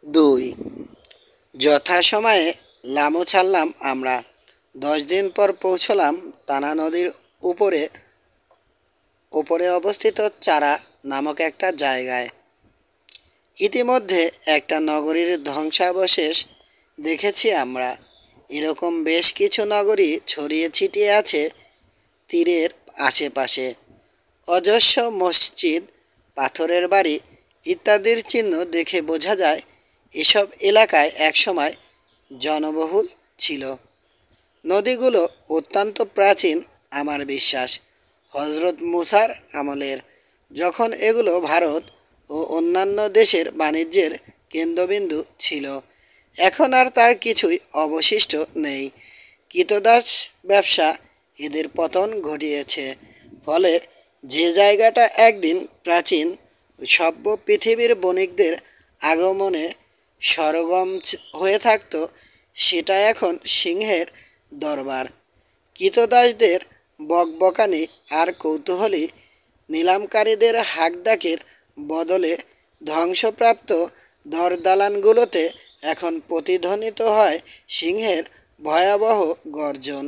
দুই। যথাসময়ে লামু ছাড়লাম আমরা। 10 দিন পর পৌঁছলাম তানা নদীর উপরে উপরে অবস্থিত চারা নামক একটা জায়গায়। ইতিমধ্যে একটা নগরীর ধ্বংসাবশেষ দেখেছি আমরা। এরকম বেশ কিছু নগরী ছড়িয়ে ছিটিয়ে আছে তীরের আশেপাশে। অজস্র মসজিদ, পাথরের বাড়ি ইত্যাদির চিহ্ন দেখে বোঝা যায় এসব এলাকায় একসময় জনবহুল ছিল। নদীগুলো অত্যন্ত প্রাচীন আমার বিশ্বাস, হজরত মুসার আমলের, যখন এগুলো ভারত ও অন্যান্য দেশের বাণিজ্যের কেন্দ্রবিন্দু ছিল। এখন আর তার কিছুই অবশিষ্ট নেই। কৃতদাস ব্যবসা এদের পতন ঘটিয়েছে। ফলে যে জায়গাটা একদিন প্রাচীন সভ্য পৃথিবীর বণিকদের আগমনে সরগম হয়ে থাকত, সেটা এখন সিংহের দরবার। কৃতদাসদের বকবকানি আর কৌতূহলী নিলামকারীদের হাঁকডাকের বদলে ধ্বংসপ্রাপ্ত দরদালানগুলোতে এখন প্রতিধ্বনিত হয় সিংহের ভয়াবহ গর্জন।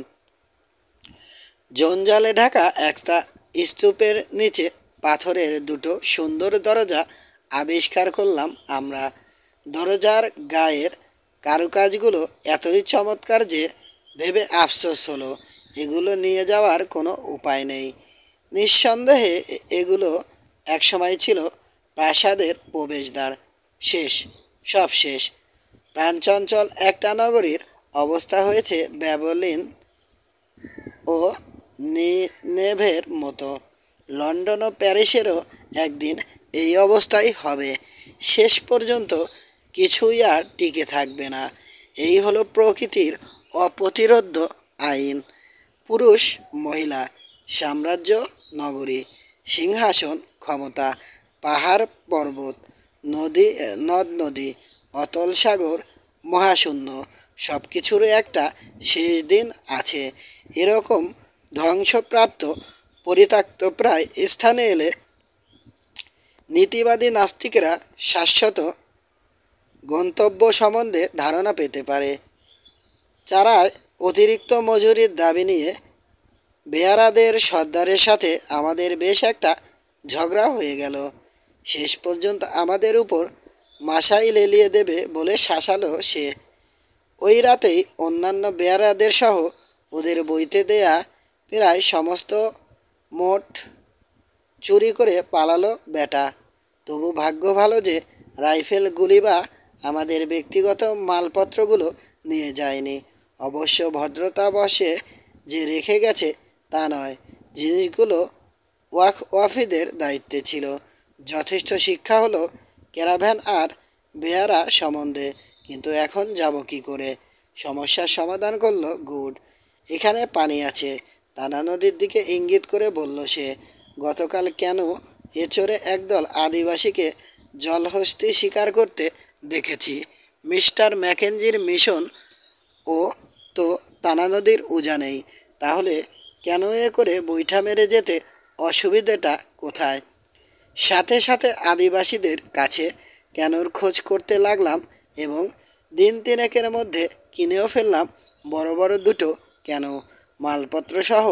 জঞ্জালে ঢাকা একটা স্তূপের নিচে পাথরের দুটো সুন্দর দরজা আবিষ্কার করলাম আমরা। দরজার গায়ের কারুকাজগুলো এতই চমৎকার যে ভেবে আফসোস হলো এগুলো নিয়ে যাওয়ার কোনো উপায় নেই। নিঃসন্দেহে এগুলো একসময় ছিল প্রাসাদের প্রবেশদ্বার। শেষ, সব শেষ। প্রাণচঞ্চল একটা নগরীর অবস্থা হয়েছে ব্যাবিলন ও নিনেভের মতো। লন্ডন ও প্যারিসেরও একদিন এই অবস্থাই হবে। শেষ পর্যন্ত কিছুই আর টিকে থাকবে না। এই হলো প্রকৃতির অপ্রতিরোধ্য আইন। পুরুষ, মহিলা, সাম্রাজ্য, নগরী, সিংহাসন, ক্ষমতা, পাহাড় পর্বত, নদ নদী, অতল সাগর, মহাশূন্য, সব কিছুরই একটা শেষ দিন আছে। এরকম ধ্বংসপ্রাপ্ত পরিত্যক্ত প্রায় স্থানে এলে নীতিবাদী নাস্তিকেরা শাশ্বত গন্তব্য সম্বন্ধে ধারণা পেতে পারে। চারায় অতিরিক্ত মজুরির দাবি নিয়ে বেয়ারাদের সর্দারের সাথে আমাদের বেশ একটা ঝগড়া হয়ে গেল। শেষ পর্যন্ত আমাদের উপর মাসাইল এলিয়ে দেবে বলে শাসালো সে। ওই রাতেই অন্যান্য বেয়ারাদের সহ ওদের বইতে দেয়া প্রায় সমস্ত মোট চুরি করে পালালো বেটা। তবু ভাগ্য ভালো যে রাইফেল, গুলি বা আমাদের ব্যক্তিগত মালপত্রগুলো নিয়ে যায়নি। অবশ্য ভদ্রতাবশে যে রেখে গেছে তা নয়, জিনিসগুলো ওয়াকফদের দায়িত্বে ছিল। যথেষ্ট শিক্ষা হলো ক্যারাভ্যান আর বেয়ারা সম্বন্ধে। কিন্তু এখন যাব কী করে? সমস্যার সমাধান করলো গুড। এখানে পানি আছে, তানা নদীর দিকে ইঙ্গিত করে বলল সে। গতকাল কেন এ চড়ে একদল আদিবাসীকে জলহস্তী শিকার করতে দেখেছি। মিস্টার ম্যাকেঞ্জির মিশন ও তো তানা নদীর উজানেই। তাহলে ক্যানোয়ে করে বৈঠা মেরে যেতে অসুবিধেটা কোথায়? সাথে সাথে আদিবাসীদের কাছে ক্যানোর খোঁজ করতে লাগলাম এবং দিন তিনেকের মধ্যে কিনেও ফেললাম বড় বড় দুটো ক্যানো। মালপত্রসহ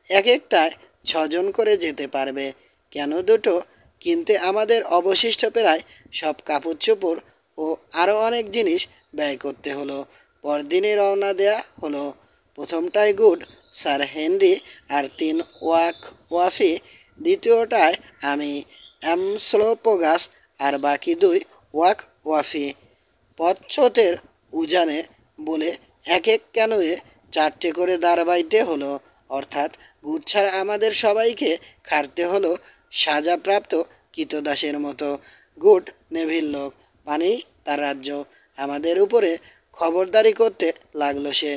এক একটায় 6 জন করে যেতে পারবে। ক্যানো দুটো কিনতে আমাদের অবশিষ্ট প্রায় সব কাপড় চোপড় ও আরও অনেক জিনিস ব্যয় করতে হলো। পরদিনই রওনা দেয়া হলো। প্রথমটায় গুড, স্যার হেনরি আর 3 ওয়াকফি, দ্বিতীয়টায় আমি, অ্যামস্লোপোগাস আর বাকি 2 ওয়াকফি। পথচ্যুতের উজানে বলে এক এক ক্যানোয়ে 4টে করে দাঁড় বাইতে হলো। অর্থাৎ গুড ছাড়া আমাদের সবাইকে খাটতে হলো সাজাপ্রাপ্ত কৃতদাসের মতো। গুড নেভির লোক, পানি তার রাজ্য। আমাদের উপরে খবরদারি করতে লাগলো সে।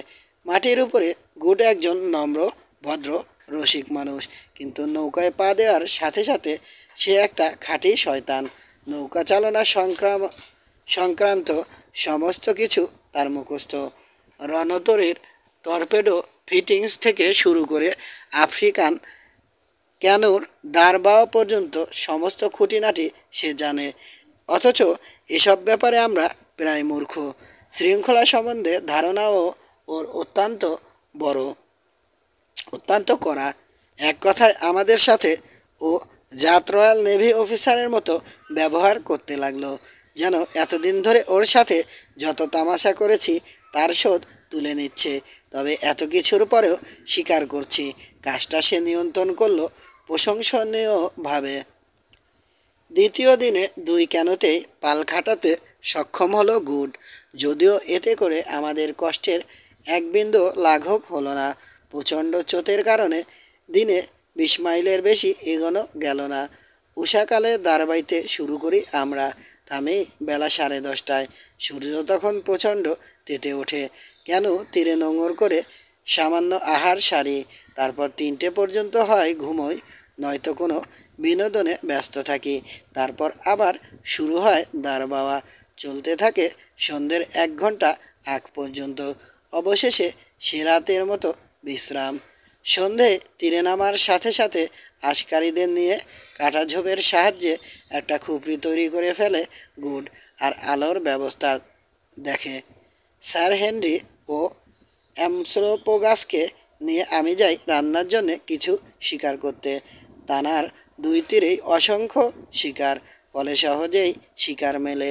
মাটির উপরে গুড একজন নম্র, ভদ্র, রসিক মানুষ, কিন্তু নৌকায় পা দেওয়ার সাথে সাথে সে একটা খাঁটি শয়তান। নৌকা চালনা সংক্রান্ত সমস্ত কিছু তার মুখস্থ। রণতরীর টর্পেডো ফিটিংস থেকে শুরু করে আফ্রিকান ক্যানোর দাঁড় পর্যন্ত সমস্ত খুঁটিনাটি সে জানে। অথচ এসব ব্যাপারে আমরা প্রায় মূর্খ। শৃঙ্খলা সম্বন্ধে ধারণাও ওর বড় অত্যন্ত কড়া। এক কথায় আমাদের সাথে ও জাত রয়্যাল নেভি অফিসারের মতো ব্যবহার করতে লাগলো, যেন এতদিন ধরে ওর সাথে যত তামাশা করেছি তার শোধ তুলে নিচ্ছে। তবে এত কিছুর পরেও স্বীকার করছি, কাজটা সে নিয়ন্ত্রণ করলো প্রশংসনীয়ভাবে। দ্বিতীয় দিনে দুই ক্যানোতেই পাল খাটাতে সক্ষম হলো গুড, যদিও এতে করে আমাদের কষ্টের এক বিন্দু লাঘব হলো না। প্রচণ্ড চোটের কারণে দিনে 20 মাইলের বেশি এগোনো গেল না। উষাকালে দাঁড় বাইতে শুরু করি আমরা, থামি বেলা 10:30টায়। সূর্য তখন প্রচণ্ড তেতে ওঠে। কেন তীরে নোঙর করে সামান্য আহার সারি, তারপর 3টে পর্যন্ত হয় ঘুমোই, নয়তো কোনো বিনোদনে ব্যস্ত থাকি। তারপর আবার শুরু হয় দাঁড় বাওয়া, চলতে থাকে সন্ধ্যের 1 ঘন্টা আগ পর্যন্ত। অবশেষে সে রাতের মতো বিশ্রাম। সন্ধে তীরে নামার সাথে সাথে আশকারীদের নিয়ে কাঁটাঝোপের সাহায্যে একটা খুপড়ি তৈরি করে ফেলে গুড, আর আলোর ব্যবস্থা দেখে। স্যার হেনরি ও অ্যামস্ট্রোপোগাসকে নিয়ে আমি যাই রান্নার জন্যে কিছু শিকার করতে। টানার 2 তীরেই অসংখ্য শিকার, ফলে সহজেই শিকার মেলে।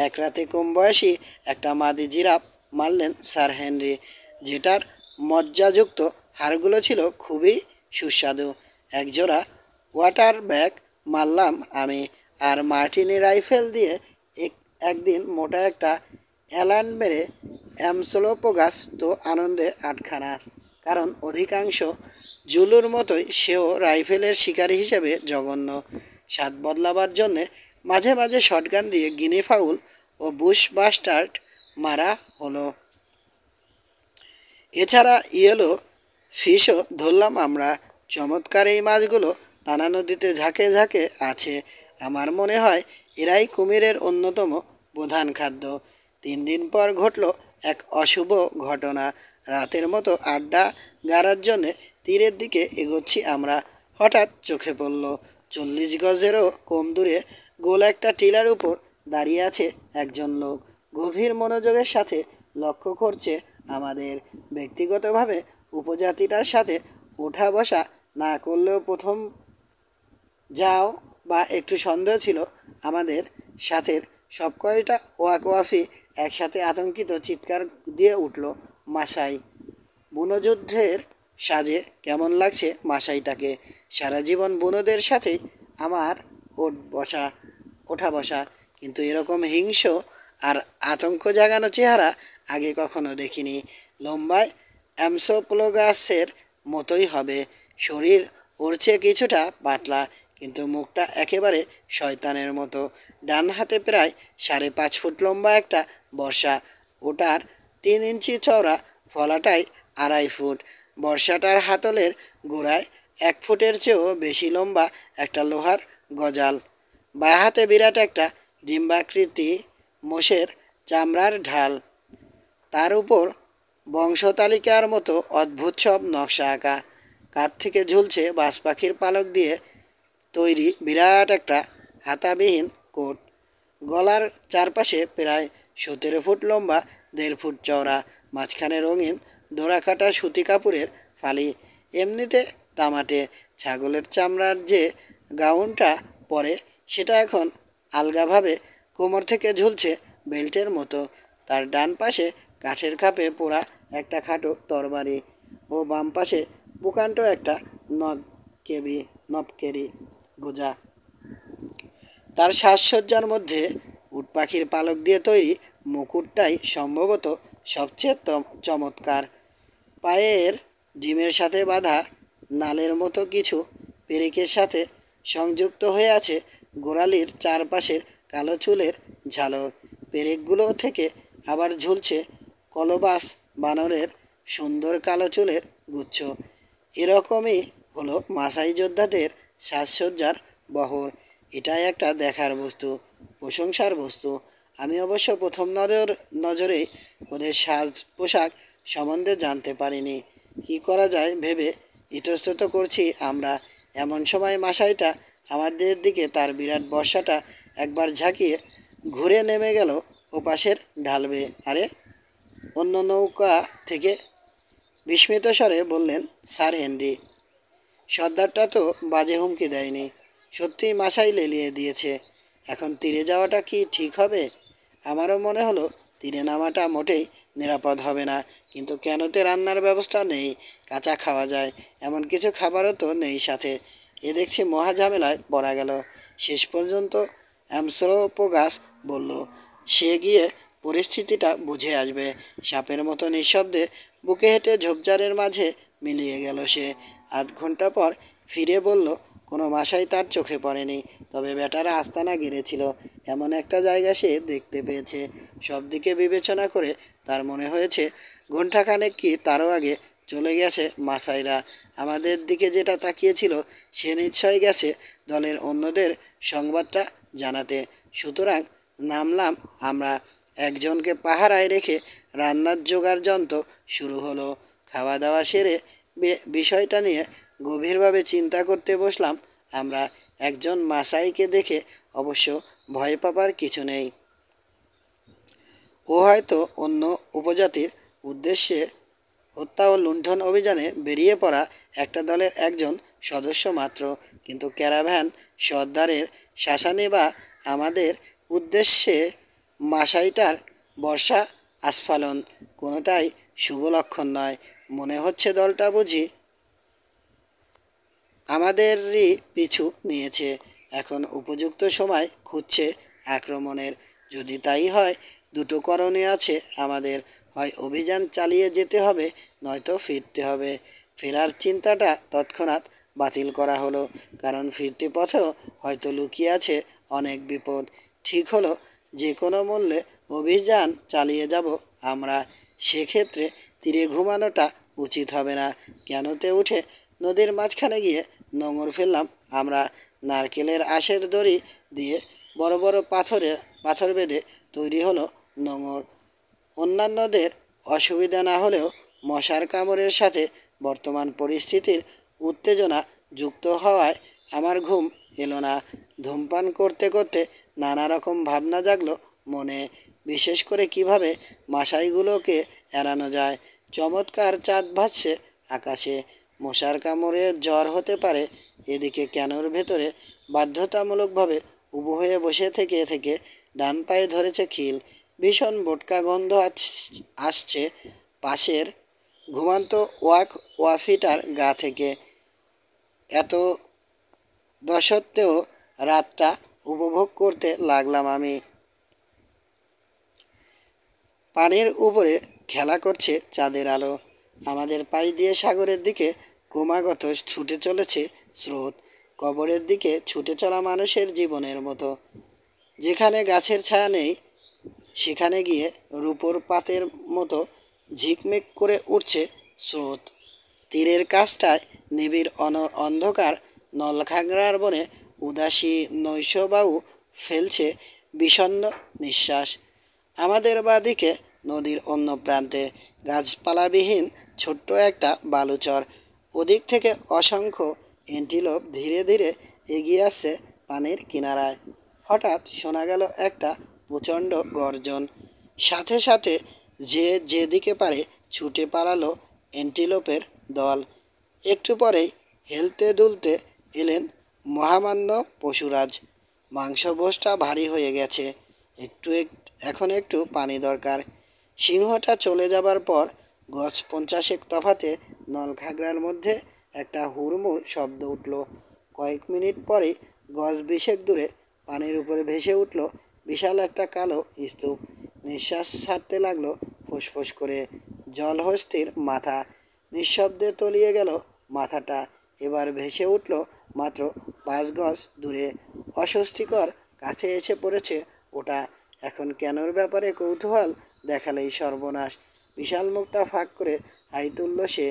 এক রাতে কম বয়সী একটা মাদি জিরাফ মারলেন স্যার হেনরি, যেটার মজ্জাযুক্ত হাড়গুলো ছিল খুবই সুস্বাদু। একজোড়া ওয়াটার ব্যাগ মারলাম আমি, আর মার্টিনি রাইফেল দিয়ে একদিন মোটা একটা অ্যালার্ম মেরে অ্যামস্ট্রোপোগাস তো আনন্দে আটখানা, কারণ অধিকাংশ জুলুর মতোই সেও রাইফেলের শিকারী হিসেবে জঘন্য। স্বাদ বদলাবার জন্যে মাঝে মাঝে শটগান দিয়ে গিনি ফাউল ও বুশ বাস্টার্ড মারা হলো। এছাড়া ইয়েলো ফিশও ধরলাম আমরা। চমৎকার এই মাছগুলো টানা নদীতে ঝাঁকে ঝাঁকে আছে। আমার মনে হয় এরাই কুমিরের অন্যতম প্রধান খাদ্য। 3 দিন পর ঘটল এক অশুভ ঘটনা। রাতের মতো আড্ডা গাড়ার জন্যে তীরের দিকে এগোচ্ছি আমরা। হঠাৎ চোখে পড়ল 40 গজেরও কম দূরে গোল একটা টিলার উপর দাঁড়িয়ে আছে একজন লোক। গভীর মনোযোগের সাথে লক্ষ্য করছে আমাদের। ব্যক্তিগতভাবে উপজাতিটার সাথে ওঠা বসা না করলেও প্রথম যাও বা একটু সন্দেহ ছিল আমাদের। সাথের সব কয়টা ওয়াকওয়াফি একসাথে আতঙ্কিত চিৎকার দিয়ে উঠল, মাসাই! বুনোযুদ্ধের সাজে কেমন লাগছে মাসাইটাকে। সারা জীবন বুনোদের সাথেই আমার ওঠা বসা, কিন্তু এরকম হিংস্র আর আতঙ্ক জাগানো চেহারা আগে কখনো দেখিনি। লম্বায় অ্যামস্ট্রোপোগাসের মতোই হবে, শরীর ওর চেয়ে কিছুটা পাতলা, কিন্তু মুখটা একেবারে শয়তানের মতো। ডান হাতে প্রায় 5.5 ফুট লম্বা একটা বর্শা, ওটার 3 ইঞ্চি চওড়া ফলাটাই 2.5 ফুট। বর্শাটার হাতলের গোড়ায় 1 ফুটের চেয়েও বেশি লম্বা একটা লোহার গজাল। বাঁ হাতে বিরাট একটা ডিম্বাকৃতি মোষের চামড়ার ঢাল, তার উপর বংশতালিকার মতো অদ্ভুত সব নকশা আঁকা। কাঁধ থেকে ঝুলছে বাজ পাখির পালক দিয়ে তৈরি বিরাট একটা হাতাবিহীন কোট। গলার চারপাশে প্রায় 17 ফুট লম্বা, 1.5 ফুট চওড়া, মাঝখানে রঙিন ডোরাকাটা সুতি কাপড়ের ফালি। এমনিতে তামাটে। ছাগলের চামড়ার যে গাউনটা পরে সেটা এখন আলগাভাবে কোমর থেকে ঝুলছে বেল্টের মতো। তার ডান পাশে কাঠের খাপে পোড়া একটা খাটো তরবারি, ও বাম পাশে প্রকাণ্ড একটা নবকেরি গোজা। তার সাজসজ্জার মধ্যে উট পাখির পালক দিয়ে তৈরি মুকুটটাই সম্ভবত সবচেয়ে চমৎকার। পায়ের ডিমের সাথে বাঁধা নালের মতো কিছু পেরেকের সাথে সংযুক্ত হয়ে আছে গোড়ালির চারপাশের কালো চুলের ঝালর। পেরেকগুলো থেকে আবার ঝুলছে কলবাস বানরের সুন্দর কালো চুলের গুচ্ছ। এরকমই হলো মাসাই যোদ্ধাদের সাজসজ্জার বহর। এটাই একটা দেখার বস্তু, প্রশংসার বস্তু। আমি অবশ্য প্রথম নজরেই ওদের সাজ পোশাক সম্বন্ধে জানতে পারিনি। কী করা যায় ভেবে ইতস্তত করছি আমরা। এমন সময় মাসাইটা আমাদের দিকে তার বিরাট বর্শাটা একবার ঝাঁকিয়ে ঘুরে নেমে গেল ওপাশের ঢালবে। আরে, অন্য নৌকা থেকে বিস্মিত স্বরে বললেন স্যার হেনরি। সর্দারটা তো বাজে হুমকি দেয়নি, সত্যিই মাশাই লেলিয়ে দিয়েছে। এখন তীরে যাওয়াটা কি ঠিক হবে? আমারও মনে হলো তীরে নামাটা মোটেই নিরাপদ হবে না, কিন্তু কেনতে রান্নার ব্যবস্থা নেই, কাঁচা খাওয়া যায় এমন কিছু খাবারও তো নেই সাথে। এ দেখছি মহা ঝামেলায় পড়া গেল। শেষ পর্যন্ত অ্যামস্ট্রোপোগাস বলল সে গিয়ে পরিস্থিতিটা বুঝে আসবে। সাপের মতো নিঃশব্দে বুকে হেঁটে ঝোপঝাড়ের মাঝে মিলিয়ে গেল সে। আধ ঘন্টা পর ফিরে বলল কোনো মাসাই তার চোখে পড়েনি, তবে বেটারা আস্তানা গেড়েছিল এমন একটা জায়গা সে দেখতে পেয়েছে। সব দিকে বিবেচনা করে তার মনে হয়েছে ঘণ্টাখানেক কি তারও আগে চলে গেছে মাসাইরা। আমাদের দিকে যেটা তাকিয়েছিল সে নিশ্চয়ই গেছে দলের অন্যদের সংবাদটা জানাতে। সুতরাং নামলাম আমরা। একজনকে পাহারায় রেখে রান্নার জোগাড় যন্ত্র শুরু হলো। খাওয়া দাওয়া সেরে বিষয়টা নিয়ে গভীরভাবে চিন্তা করতে বসলাম আমরা। একজন মাসাইকে দেখে অবশ্য ভয় পাবার কিছু নেই। ও হয়তো অন্য উপজাতির উদ্দেশ্যে হত্যা ও লুণ্ঠন অভিযানে বেরিয়ে পড়া একটা দলের একজন সদস্য মাত্র। কিন্তু ক্যারাভ্যান সর্দারের শাসানি বা আমাদের উদ্দেশ্যে মাসাইটার বর্ষা আস্ফালন কোনোটাই শুভ লক্ষণ নয়। মনে হচ্ছে দলটা বুঝি আমাদেরই পিছু নিয়েছে, এখন উপযুক্ত সময় খুঁজছে আক্রমণের। যদি তাই হয়, দুটো করণীয় আছে আমাদের, হয় অভিযান চালিয়ে যেতে হবে, নয়তো ফিরতে হবে। ফেরার চিন্তাটা তৎক্ষণাৎ বাতিল করা হলো, কারণ ফিরতি পথেও হয়তো লুকিয়ে আছে অনেক বিপদ। ঠিক হলো যে কোনো মূল্যে অভিযান চালিয়ে যাব আমরা। সেক্ষেত্রে তীরে ঘুমানোটা উচিত হবে না। ক্যানোতে উঠে নদীর মাঝখানে গিয়ে নোঙর ফেললাম আমরা। নারকেলের আঁশের দড়ি দিয়ে বড় বড় পাথর বেঁধে তৈরি হলো নোঙর। অন্যান্যদের অসুবিধা না হলেও মশার কামড়ের সাথে বর্তমান পরিস্থিতির উত্তেজনা যুক্ত হওয়ায় আমার ঘুম এলো না। ধূমপান করতে করতে নানা রকম ভাবনা জাগলো মনে, বিশেষ করে কিভাবে মাশাইগুলোকে এড়ানো যায়। চমৎকার চাঁদ ভাসছে আকাশে, মশার কামড়ে জ্বর হতে পারে। এদিকে ক্যানোর ভেতরে বাধ্যতামূলকভাবে উবু হয়ে বসে থেকে থেকে ডান পায়ে ধরেছে খিল। ভীষণ বোটকা গন্ধ আসছে পাশের ঘুমান্ত ওয়াফিটার গা থেকে। এত দসত্ত্বেও রাতটা উপভোগ করতে লাগলাম আমি। পানির উপরে খেলা করছে চাঁদের আলো। আমাদের পাশ দিয়ে সাগরের দিকে ক্রমাগত ছুটে চলেছে স্রোত, কবরের দিকে ছুটে চলা মানুষের জীবনের মতো। যেখানে গাছের ছায়া নেই সেখানে গিয়ে রূপোর পাতের মতো ঝিকমিক করে উঠছে স্রোত। তীরের কাছটায় নিবিড় অন্ধকার নলখাগড়ার বনে উদাসী নৈশবায়ু ফেলছে বিষণ্ণ নিঃশ্বাস। আমাদের বাঁদিকে নদীর অন্য প্রান্তে গাছপালাবিহীন ছোট্ট একটা বালুচর। ওদিক থেকে অসংখ্য এন্টিলোপ ধীরে ধীরে এগিয়ে আসছে পানির কিনারায়। হঠাৎ শোনা গেল একটা প্রচণ্ড গর্জন। সাথে সাথে যে যেদিকে পারে ছুটে পালালো এন্টিলোপের দল। একটু পরেই হেলতে দুলতে এলেন মহামান্য পশুরাজ। মাংসভোজটা ভারী হয়ে গেছে, এখন একটু পানি দরকার। সিংহটা চলে যাবার পর গজ 50 তফাতে নলখাগড়ার মধ্যে একটা হুড়মুড় শব্দ উঠল। কয়েক মিনিট পরেই গজ 20 দূরে পানির উপরে ভেসে উঠল বিশাল একটা কালো স্তূপ। নিঃশ্বাস ছাড়তে লাগলো ফুসফুস করে। জলহস্তির মাথা। নিঃশব্দে তলিয়ে গেল মাথাটা। এবার ভেসে উঠল মাত্র 5 গজ দূরে। অস্বস্তিকর কাছে এসে পড়েছে ওটা। এখন কেনোর ব্যাপারে কৌতূহল দেখালেই সর্বনাশ। বিশাল মুখটা ফাঁক করে হাই তুলল সে।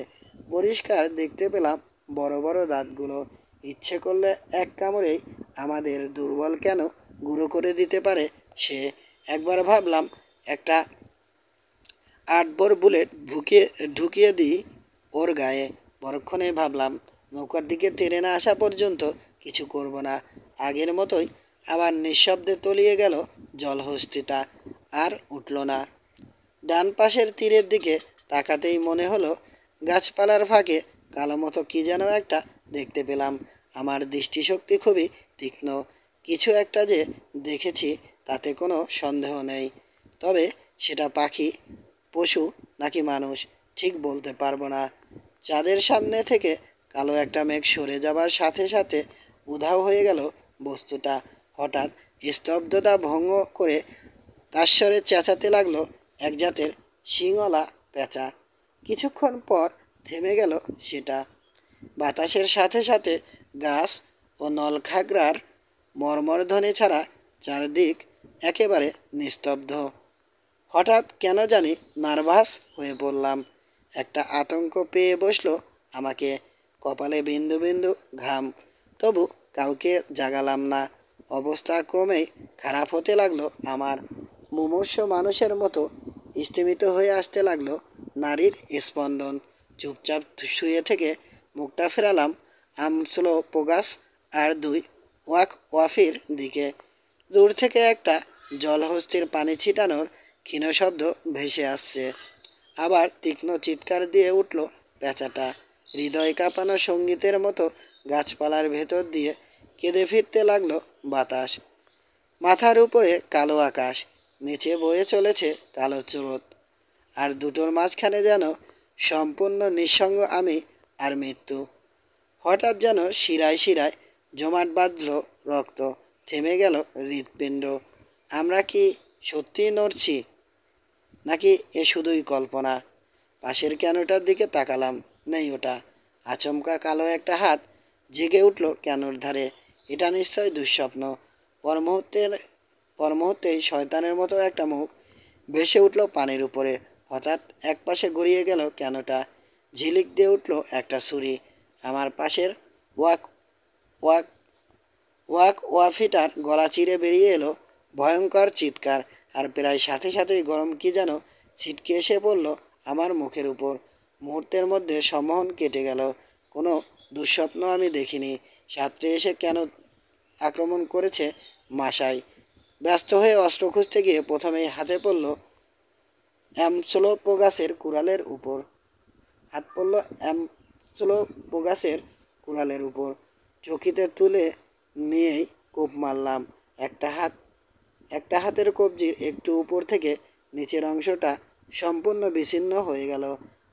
পরিষ্কার দেখতে পেলাম বড় বড় দাঁতগুলো। ইচ্ছে করলে এক কামড়েই আমাদের দুর্বল কেন গুঁড়ো করে দিতে পারে সে। একবার ভাবলাম একটা 8 বোর বুলেট ঢুকিয়ে দিই ওর গায়ে। পরক্ষণেই ভাবলাম নৌকার দিকে তেড়ে না আসা পর্যন্ত কিছু করব না। আগের মতোই আবার নিঃশব্দে তলিয়ে গেল জলহস্তিটা। আর উঠল না। ডান পাশের তীরের দিকে তাকাতেই মনে হলো গাছপালার ফাঁকে কালো মতো কি যেন একটা দেখতে পেলাম। আমার দৃষ্টিশক্তি খুবই তীক্ষ্ণ, কিছু একটা যে দেখেছি তাতে কোনো সন্দেহ নেই। তবে সেটা পাখি, পশু নাকি মানুষ ঠিক বলতে পারবো না। চাঁদের সামনে থেকে কালো একটা মেঘ সরে যাবার সাথে সাথে উধাও হয়ে গেল বস্তুটা। হঠাৎ স্তব্ধতা ভঙ্গ করে তার চেঁচাতে লাগলো এক জাতের শিংওয়ালা পেঁচা। কিছুক্ষণ পর থেমে গেল সেটা। বাতাসের সাথে সাথে গাছ ও নলখাগড়ার মর্মরধ্বনি ছাড়া চারদিক একেবারে নিস্তব্ধ। হঠাৎ কেন জানি নার্ভাস হয়ে পড়লাম। একটা আতঙ্ক পেয়ে বসলো আমাকে। কপালে বিন্দু বিন্দু ঘাম, তবু কাউকে জাগালাম না। অবস্থা ক্রমেই খারাপ হতে লাগলো আমার। মুমূর্ষ মানুষের মতো স্তিমিত হয়ে আসতে লাগলো নারীর স্পন্দন। চুপচাপ শুয়ে থেকে মুখটা ফেরালাম আমস্লো পোগাস আর দুই ওয়াফির দিকে। দূর থেকে একটা জলহস্তির পানি ছিটানোর ক্ষীণ শব্দ ভেসে আসছে। আবার তীক্ষ্ণ চিৎকার দিয়ে উঠল পেঁচাটা। হৃদয় কাঁপানো সঙ্গীতের মতো গাছপালার ভেতর দিয়ে কেঁদে ফিরতে লাগলো বাতাস। মাথার উপরে কালো আকাশ, নিচে বয়ে চলেছে কালো স্রোত, আর দুটোর মাঝখানে যেন সম্পূর্ণ নিঃসঙ্গ আমি আর মৃত্যু। হঠাৎ যেন শিরায় শিরায় জমাট বাঁধল রক্ত, থেমে গেল হৃৎপিণ্ড। আমরা কি সত্যিই নড়ছি, নাকি এ শুধুই কল্পনা? পাশের ক্যানোটার দিকে তাকালাম, নেই ওটা। আচমকা কালো একটা হাত জেগে উঠল ক্যানোর ধারে। এটা নিশ্চয় দুঃস্বপ্ন। পর মুহূর্তেই শয়তানের মতো একটা মুখ ভেসে উঠল পানির উপরে। হঠাৎ এক পাশে গড়িয়ে গেল ক্যানোটা। ঝিলিক দিয়ে উঠল একটা ছুরি। আমার পাশের ওয়াক ওয়াক ওয়াফিটার গলা চিরে বেরিয়ে এলো ভয়ঙ্কর চিৎকার। আর প্রায় সাথে সাথেই গরম কি যেন ছিটকে এসে পড়ল আমার মুখের উপর। মুহূর্তের মধ্যে সম্মোহন কেটে গেল। কোনো দুঃস্বপ্ন আমি দেখিনি। সাঁতরে এসে কেন আক্রমণ করেছে মাশাই। ব্যস্ত হয়ে অস্ত্র খুঁজতে গিয়ে প্রথমেই হাতে পড়ল অ্যামস্লোপোগাসের কুড়ালের উপর। হাত পড়ল অ্যামস্লোপোগাসের কুড়ালের উপর। চকিতে তুলে নিয়েই কোপ মারলাম। একটা হাতের কবজির একটু উপর থেকে নিচের অংশটা সম্পূর্ণ বিচ্ছিন্ন হয়ে গেল।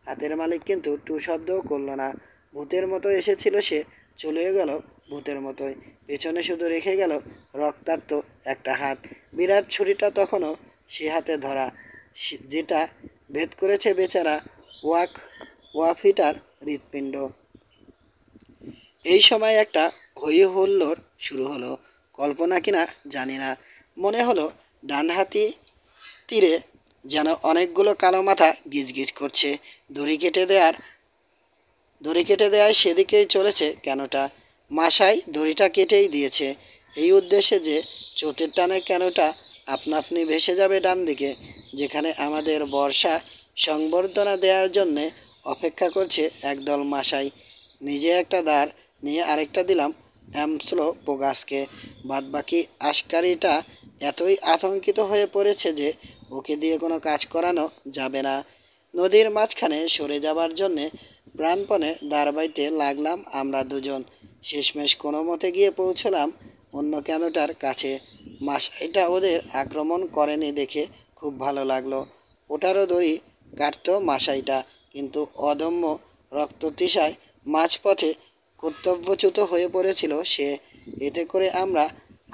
হাতের মালিক কিন্তু টু শব্দও করল না। ভূতের মতো এসেছিল সে, চলেও গেল ভূতের মতোই। পেছনে শুধু রেখে গেল রক্তাক্ত একটা হাত। বিরাট ছুরিটা তখনও সে হাতে ধরা, যেটা ভেদ করেছে বেচারা ওয়াফিটার হৃৎপিণ্ড। এই সময় একটা হই হুল্লোড় শুরু হলো। কল্পনা কিনা জানি না, মনে হলো ডানহাতি তীরে যেন অনেকগুলো কালো মাথা গিজগিজ করছে। দড়ি কেটে দেয়ায় সেদিকেই চলেছে কেনটা। মাশাই দড়িটা কেটেই দিয়েছে এই উদ্দেশ্যে যে চোটের টানে কেনটা আপনা আপনি ভেসে যাবে ডান দিকে, যেখানে আমাদের বর্ষা সংবর্ধনা দেওয়ার জন্যে অপেক্ষা করছে একদল মাশাই। নিজে একটা দাঁড় নিয়ে আরেকটা দিলাম অ্যামস্লোপোগাসকে। বাদবাকি আশকারিটা এতই আতঙ্কিত হয়ে পড়েছে যে ওকে দিয়ে কোনো কাজ করানো যাবে না। নদীর মাঝখানে সরে যাবার জন্যে প্রাণপণে দাঁড় বাইতে লাগলাম আমরা দুজন। শেষমেশ কোনো মতে গিয়ে পৌঁছলাম অন্য ক্যানোটার কাছে। মাশাইটা ওদের আক্রমণ করেনি দেখে খুব ভালো লাগলো। ওটারও দড়ি কাটতো মাশাইটা, কিন্তু অদম্য রক্ততৃষায় মাঝপথে কর্তব্যচ্যুত হয়ে পড়েছিল সে। এতে করে আমরা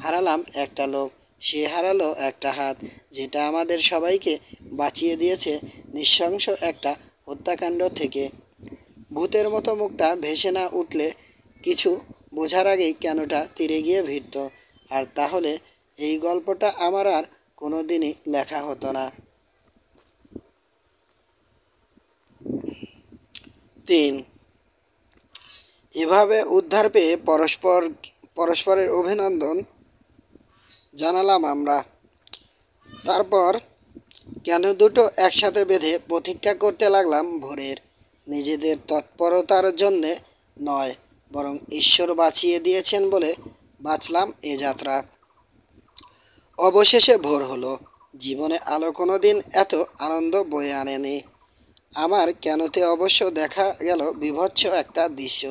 হারালাম একটা লোক, সে হারালো একটা হাত, যেটা আমাদের সবাইকে বাঁচিয়ে দিয়েছে নৃশংস একটা হত্যাকাণ্ড থেকে। ভূতের মতো মুখটা ভেসে না উঠলে কিছু বোঝার আগেই কেনটা তীরে গিয়ে ভিড়ত। আর তাহলে এই গল্পটা আমার আর কোনো দিনই লেখা হতো না। 3. এভাবে উদ্ধার পেয়ে পরস্পরের অভিনন্দন জানালাম আমরা। তারপর কেন দুটো একসাথে বেঁধে প্রতীক্ষা করতে লাগলাম ভোরের। নিজেদের তৎপরতার জন্যে নয়, বরং ঈশ্বর বাঁচিয়ে দিয়েছেন বলে বাঁচলাম এ যাত্রা। অবশেষে ভোর হলো। জীবনে আলো কোনো দিন এত আনন্দ বয়ে আনেনি। আমার কেনতে অবশ্য দেখা গেল বীভৎস একটা দৃশ্য।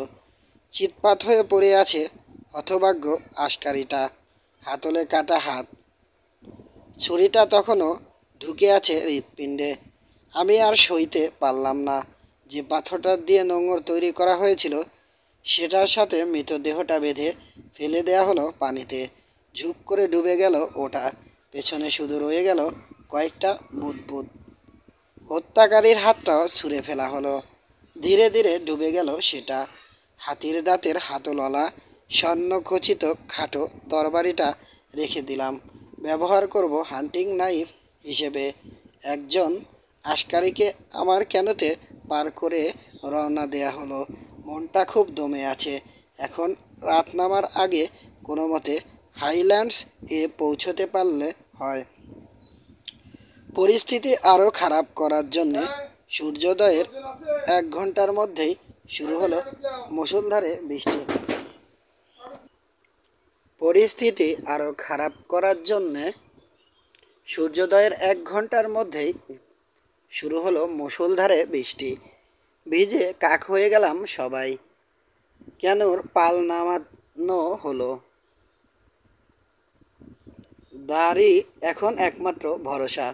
চিৎপাত হয়ে পড়ে আছে হতভাগ্য আশকারিটা, হাতলে কাটা হাত, ছুরিটা তখনও ঢুকে আছে হৃৎপিণ্ডে। আমি আর সইতে পারলাম না। যে পাথরটা দিয়ে নোঙর তৈরি করা হয়েছিল সেটার সাথে মৃতদেহটা বেঁধে ফেলে দেয়া হলো পানিতে। ঝুপ করে ডুবে গেল ওটা। পেছনে শুধু রয়ে গেল কয়েকটা বুদবুদ। হত্যাকারীর হাতটাও ছুঁড়ে ফেলা হলো। ধীরে ধীরে ডুবে গেল সেটা। হাতির দাঁতের হাতলওয়ালা স্বর্ণখচিত খাটো তরবারিটা রেখে দিলাম। ব্যবহার করব হান্টিং নাইফ হিসেবে। একজন আশকারীকে আমার কেনতে পার করে রওনা দেয়া হলো। মনটা খুব দমে আছে। এখন রাত নামার আগে কোনো মতে হাইল্যান্ডস এ পৌঁছতে পারলে হয়। পরিস্থিতি আরও খারাপ করার জন্যে সূর্যোদয়ের 1 ঘন্টার মধ্যেই শুরু হলো মুষলধারে বৃষ্টি। পরিস্থিতি আরও খারাপ করার জন্যে সূর্যোদয়ের 1 ঘন্টার মধ্যেই শুরু হলো মুষলধারে বৃষ্টি। ভিজে কাক হয়ে গেলাম সবাই। ক্যানুর পাল নামানো হলো। দাড়ি এখন একমাত্র ভরসা।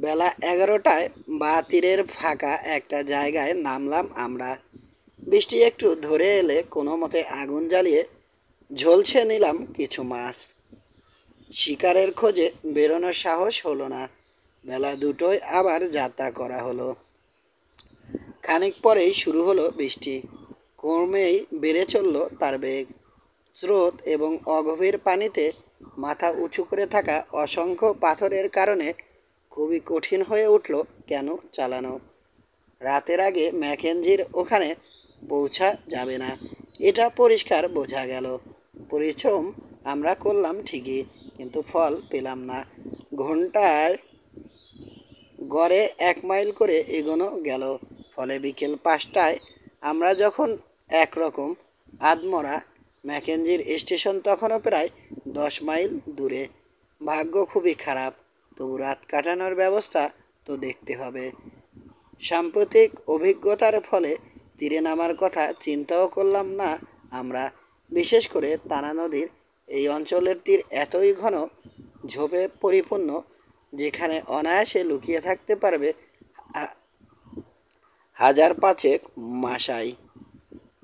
বেলা 11টায় বা তীরের ফাঁকা একটা জায়গায় নামলাম আমরা। বৃষ্টি একটু ধরে এলে কোনো মতে আগুন জ্বালিয়ে ঝলসে নিলাম কিছু মাছ। শিকারের খোঁজে বেরোনোর সাহস হলো না। বেলা 2টোয় আবার যাত্রা করা হলো। খানিক পরেই শুরু হলো বৃষ্টি। ক্রমেই বেড়ে চলল তার বেগ। স্রোত এবং অগভীর পানিতে মাথা উঁচু করে থাকা অসংখ্য পাথরের কারণে খুবই কঠিন হয়ে উঠল কেন চালানো। রাতের আগে ম্যাকেঞ্জির ওখানে পৌঁছা যাবে না, এটা পরিষ্কার বোঝা গেল। পরিশ্রম আমরা করলাম ঠিকই, কিন্তু ফল পেলাম না। ঘন্টায় গড়ে 1 মাইল করে এগোনো গেল। ফলে বিকেল 5টায় আমরা যখন একরকম আধমরা, ম্যাকেঞ্জির স্টেশন তখনও প্রায় 10 মাইল দূরে। ভাগ্য খুবই খারাপ, তবু রাত কাটানোর ব্যবস্থা তো দেখতে হবে। সাম্প্রতিক অভিজ্ঞতার ফলে তীরে নামার কথা চিন্তাও করলাম না আমরা। বিশেষ করে তানা নদীর এই অঞ্চলের তীর এতই ঘন ঝোপে পরিপূর্ণ, যেখানে অনায়াসে লুকিয়ে থাকতে পারবে 1000-5 মাসাই।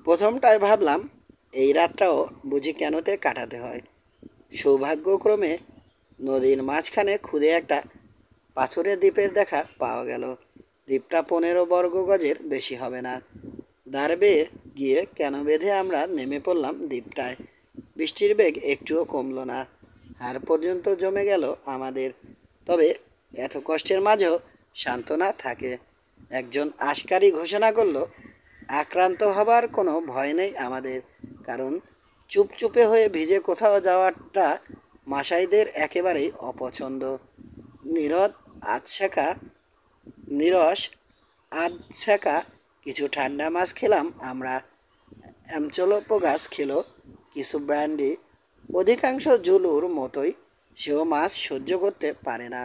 প্রথমটায় ভাবলাম এই রাতটাও বুঝি কেনতে কাটাতে হয়। সৌভাগ্যক্রমে নদীর মাঝখানে খুদে একটা পাথুরে দ্বীপের দেখা পাওয়া গেল। দ্বীপটা 15 বর্গগজের বেশি হবে না। দাঁড় বেয়ে গিয়ে কেন বেঁধে আমরা নেমে পড়লাম দ্বীপটায়। বৃষ্টির বেগ একটুও কমল না। হাড় পর্যন্ত জমে গেল আমাদের। তবে এত কষ্টের মাঝেও সান্ত্বনা থাকে। একজন আশকারী ঘোষণা করল, আক্রান্ত হবার কোনো ভয় নেই আমাদের, কারণ চুপচুপে হয়ে ভিজে কোথাও যাওয়াটা মাসাইদের একেবারেই অপছন্দ। নিরস আধশেকা কিছু ঠান্ডা মাছ খেলাম আমরা। অ্যামচোলোপোগাস খেলো কিছু ব্র্যান্ডি। অধিকাংশ জুলুর মতোই সেও মাছ সহ্য করতে পারে না।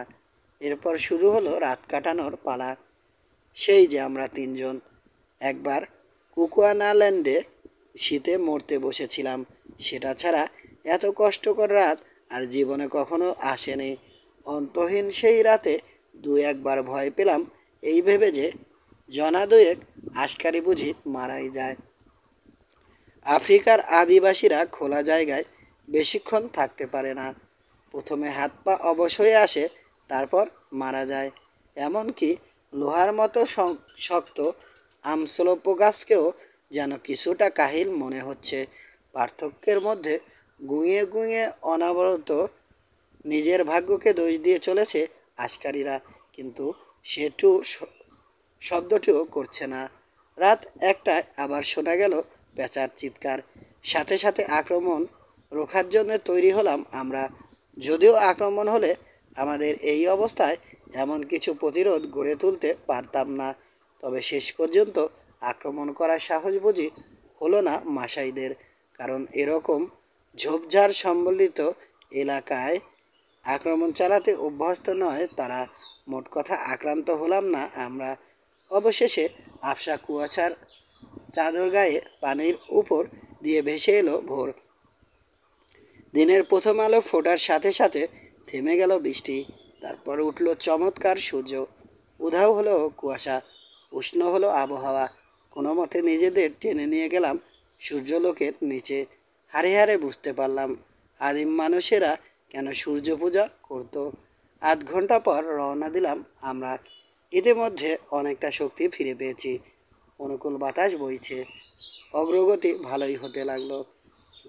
এরপর শুরু হলো রাত কাটানোর পালা। সেই যে আমরা 3জন একবার কুকুয়ানাল্যান্ডে শীতে মরতে বসেছিলাম, সেটা ছাড়া এত কষ্টকর রাত আর জীবনে কখনো আসেনি। অন্তহীন সেই রাতে 2-1বার ভয় পেলাম এই ভেবে যে জনা 2 আশকারি বুঝি মারাই যায়। আফ্রিকার আদিবাসীরা খোলা জায়গায় বেশিক্ষণ থাকতে পারে না। প্রথমে হাত পা অবশ হয়ে আসে, তারপর মারা যায়। এমনকি লোহার মতো শক্ত আমসোলোপোগাসকেও যেন কিছুটা কাহিল মনে হচ্ছে। পার্থক্যের মধ্যে গুঁয়ে গুঁয়ে অনবরত নিজের ভাগ্যকে দোষ দিয়ে চলেছে আশকারীরা, কিন্তু সেটু শব্দটিও করছে না। রাত 1টায় আবার শোনা গেল পেঁচার চিৎকার। সাথে সাথে আক্রমণ রোখার জন্য তৈরি হলাম আমরা। যদিও আক্রমণ হলে আমাদের এই অবস্থায় এমন কিছু প্রতিরোধ গড়ে তুলতে পারতাম না, তবে শেষ পর্যন্ত আক্রমণ করার সাহস বুঝি হলো না মাসাইদের। কারণ এরকম ঝোপঝাড় সম্বলিত এলাকায় আক্রমণ চালাতে অভ্যস্ত নয় তারা। মোট কথা আক্রান্ত হলাম না আমরা। অবশেষে আবসা কুয়াশার চাদর গায়ে পানির উপর দিয়ে ভেসে এলো ভোর। দিনের প্রথম আলো ফোটার সাথে সাথে থেমে গেল বৃষ্টি। তারপর উঠল চমৎকার সূর্য। উধাও হলো কুয়াশা, উষ্ণ হলো আবহাওয়া। কোনো মতে নিজেদের টেনে নিয়ে গেলাম সূর্যলোকের নিচে। হাড়ে হাড়ে বুঝতে পারলাম আদিম মানুষেরা কেন সূর্য পূজা করত। আধ ঘন্টা পর রওনা দিলাম আমরা। ইতিমধ্যে অনেকটা শক্তি ফিরে পেয়েছি। অনুকূল বাতাস বইছে, অগ্রগতি ভালোই হতে লাগলো।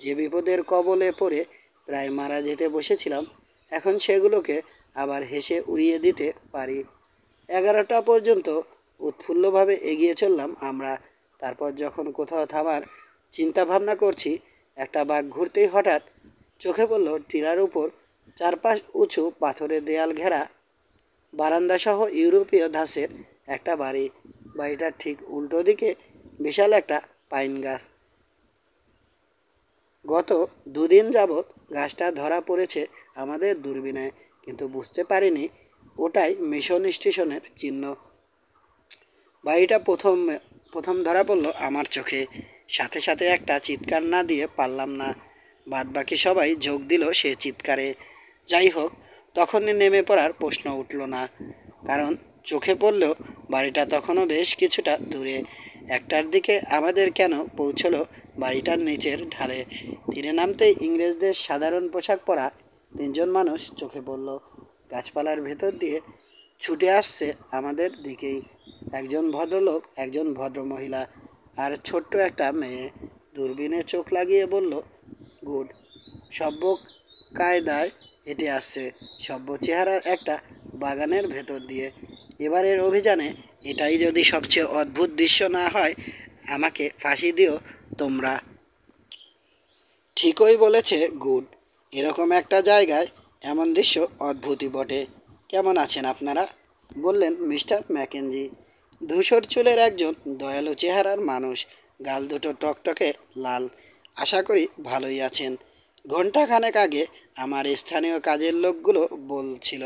যে বিপদের কবলে পড়ে প্রায় মারা যেতে বসেছিলাম, এখন সেগুলোকে আবার হেসে উড়িয়ে দিতে পারি। 11টা পর্যন্ত উৎফুল্লভাবে এগিয়ে চললাম আমরা। তারপর যখন কোথাও থামার চিন্তা ভাবনা করছি, একটা বাঘ ঘুরতেই হঠাৎ চোখে পড়ল টিলার উপর চারপাশ উঁচু পাথরের দেয়াল ঘেরা বারান্দাসহ ইউরোপীয় ধাঁচের একটা বাড়ি। বাড়িটার ঠিক উল্টো দিকে বিশাল একটা পাইন গাছ। গত দুদিন যাবৎ গাছটা ধরা পড়েছে আমাদের দূরবীনে, কিন্তু বুঝতে পারিনি ওটাই মিশন স্টেশনের চিহ্ন। বাড়িটা প্রথম ধরা পড়লো আমার চোখে। সাথে সাথে একটা চিৎকার না দিয়ে পারলাম না। বাদবাকি সবাই যোগ দিল সে চিৎকারে। যাই হোক, তখনই নেমে পড়ার প্রশ্ন উঠল না, কারণ চোখে পড়লেও বাড়িটা তখনও বেশ কিছুটা দূরে। একটার দিকে আমাদের কেন পৌঁছলো বাড়িটার নিচের ঢালে। তীরে নামতেই ইংরেজদের সাধারণ পোশাক পরা তিনজন মানুষ চোখে পড়ল। গাছপালার ভেতর দিয়ে ছুটে আসছে আমাদের দিকেই। একজন ভদ্রলোক, একজন ভদ্রমহিলা আর ছোট্ট একটা মেয়ে। দূরবীনে চোখ লাগিয়ে বলল, গুড। সভ্য কায়দায় হেঁটে আসছে, সভ্য চেহারার একটা বাগানের ভেতর দিয়ে। এবারের অভিযানে এটাই যদি সবচেয়ে অদ্ভুত দৃশ্য না হয়, আমাকে ফাঁসি দিও তোমরা। ঠিকই বলেছে গুড। এরকম একটা জায়গায় এমন দৃশ্য অদ্ভুতই বটে। কেমন আছেন আপনারা? বললেন মিস্টার ম্যাকেঞ্জি। ধূসর চুলের একজন দয়ালু চেহারার মানুষ, গাল দুটো টকটকে লাল। আশা করি ভালোই আছেন। ঘণ্টাখানেক আগে আমার স্থানীয় কাজের লোকগুলো বলছিল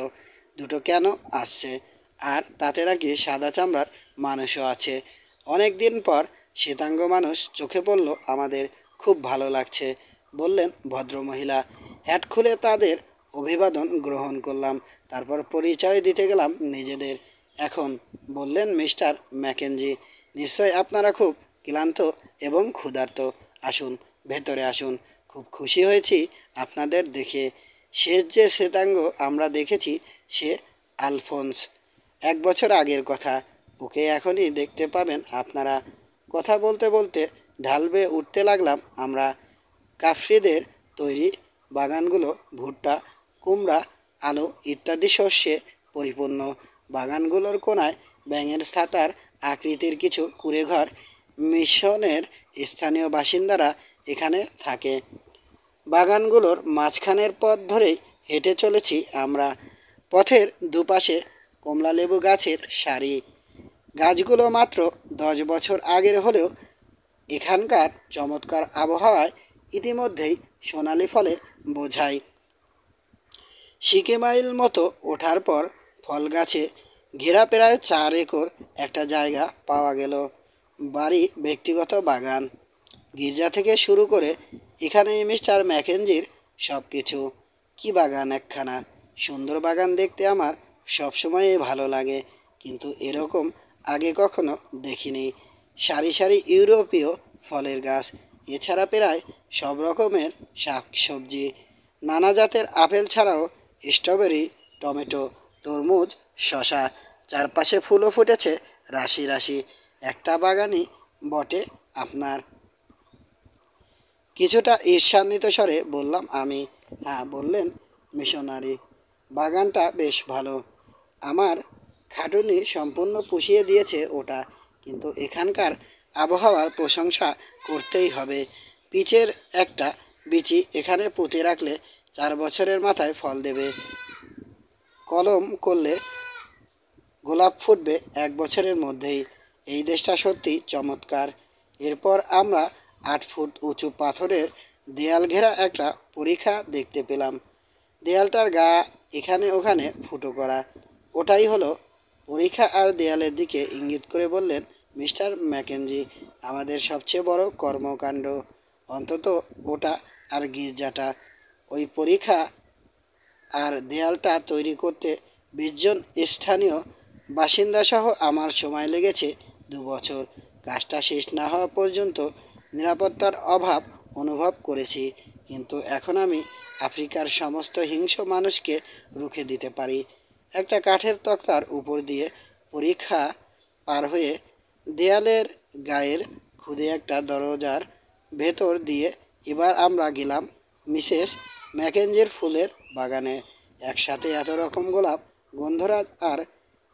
দুটো কেন আসছে, আর তাতে নাকি সাদা চামড়ার মানুষও আছে। অনেক দিন পর শ্বেতাঙ্গ মানুষ চোখে পড়ল আমাদের। খুব ভালো লাগছে, বললেন ভদ্রমহিলা। হ্যাট খুলে তাদের অভিবাদন গ্রহণ করলাম। তারপর পরিচয় দিতে গেলাম নিজেদের। এখন, বললেন মিস্টার ম্যাকেঞ্জি, নিশ্চয় আপনারা খুব ক্লান্ত এবং ক্ষুধার্ত। আসুন, ভেতরে আসুন। খুব খুশি হয়েছি আপনাদের দেখে। শেষ যে শ্বেতাঙ্গ আমরা দেখেছি সে আলফোন্স। 1 বছর আগের কথা। ওকে এখনই দেখতে পাবেন আপনারা। কথা বলতে বলতে ঢাল বেয়ে উঠতে লাগলাম আমরা। কাফ্রিদের তৈরি বাগানগুলো ভুট্টা, কুমড়া, আলু ইত্যাদি শস্যে পরিপূর্ণ। বাগানগুলোর কোনায় ব্যাঙের ছাতার আকৃতির কিছু কুঁড়েঘর। মিশনের স্থানীয় বাসিন্দারা এখানে থাকে। বাগানগুলোর মাঝখানের পথ ধরেই হেঁটে চলেছি আমরা। পথের দুপাশে কমলালেবু গাছের সারি। গাছগুলো মাত্র 10 বছর আগের হলেও এখানকার চমৎকার আবহাওয়ায় ইতিমধ্যেই সোনালি ফলে বোঝাই। সিকিমাইল মতো ওঠার পর ফল গাছে ঘেরা প্রায় 4 একর একটা জায়গা পাওয়া গেল। বাড়ি, ব্যক্তিগত বাগান, গির্জা থেকে শুরু করে এখানেই মিস্টার ম্যাকেঞ্জির সব কিছু। কী বাগান একখানা! সুন্দর বাগান দেখতে আমার সবসময়ই ভালো লাগে, কিন্তু এরকম আগে কখনো দেখিনি। সারি সারি ইউরোপীয় ফলের গাছ, এছাড়া প্রায় সব রকমের শাক সবজি। নানা জাতের আপেল ছাড়াও স্ট্রবেরি, টমেটো, তরমুজ, শশা। চারপাশে ফুলও ফুটেছে রাশি রাশি। একটা বাগানই বটে আপনার। কিছুটা ঈর্ষান্বিত স্বরে বললাম আমি। হ্যাঁ, বললেন মিশনারি, বাগানটা বেশ ভালো। আমার খাটুনি সম্পূর্ণ পুষিয়ে দিয়েছে ওটা। কিন্তু এখানকার আবহাওয়ার প্রশংসা করতেই হবে। পিচের একটা বিচি এখানে পুঁতে রাখলে 4 বছরের মাথায় ফল দেবে। কলম করলে গোলাপ ফুটবে 1 বছরের মধ্যেই। এই দেশটা সত্যি চমৎকার। এরপর আমরা 8 ফুট উঁচু পাথরের দেয়াল ঘেরা একটা পরিখা দেখতে পেলাম। দেয়ালটার গা এখানে ওখানে ফুটো করা। ওটাই হলো পরীক্ষা। আর দেয়ালের দিকে ইঙ্গিত করে বললেন, মিস্টার ম্যাকেঞ্জি, আমাদের সবচেয়ে বড় কর্মকাণ্ড অন্তত ওটা আর গির্জাটা। ওই পরীক্ষা আর দেয়ালটা তৈরি করতে 20 জন স্থানীয় বাসিন্দাসহ আমার সময় লেগেছে 2 বছর। কাজটা শেষ না হওয়া পর্যন্ত নিরাপত্তার অভাব অনুভব করেছি, কিন্তু এখন আমি আফ্রিকার সমস্ত হিংস্র মানুষকে রুখে দিতে পারি একটা কাঠের তক্তার উপর দিয়ে। পরীক্ষা পার হয়ে দেয়ালের গায়ের খুদে একটা দরজার ভেতর দিয়ে এবার আমরা গেলাম মিসেস ম্যাকেঞ্জির ফুলের বাগানে। একসাথে এত রকম গোলাপ, গন্ধরাজ আর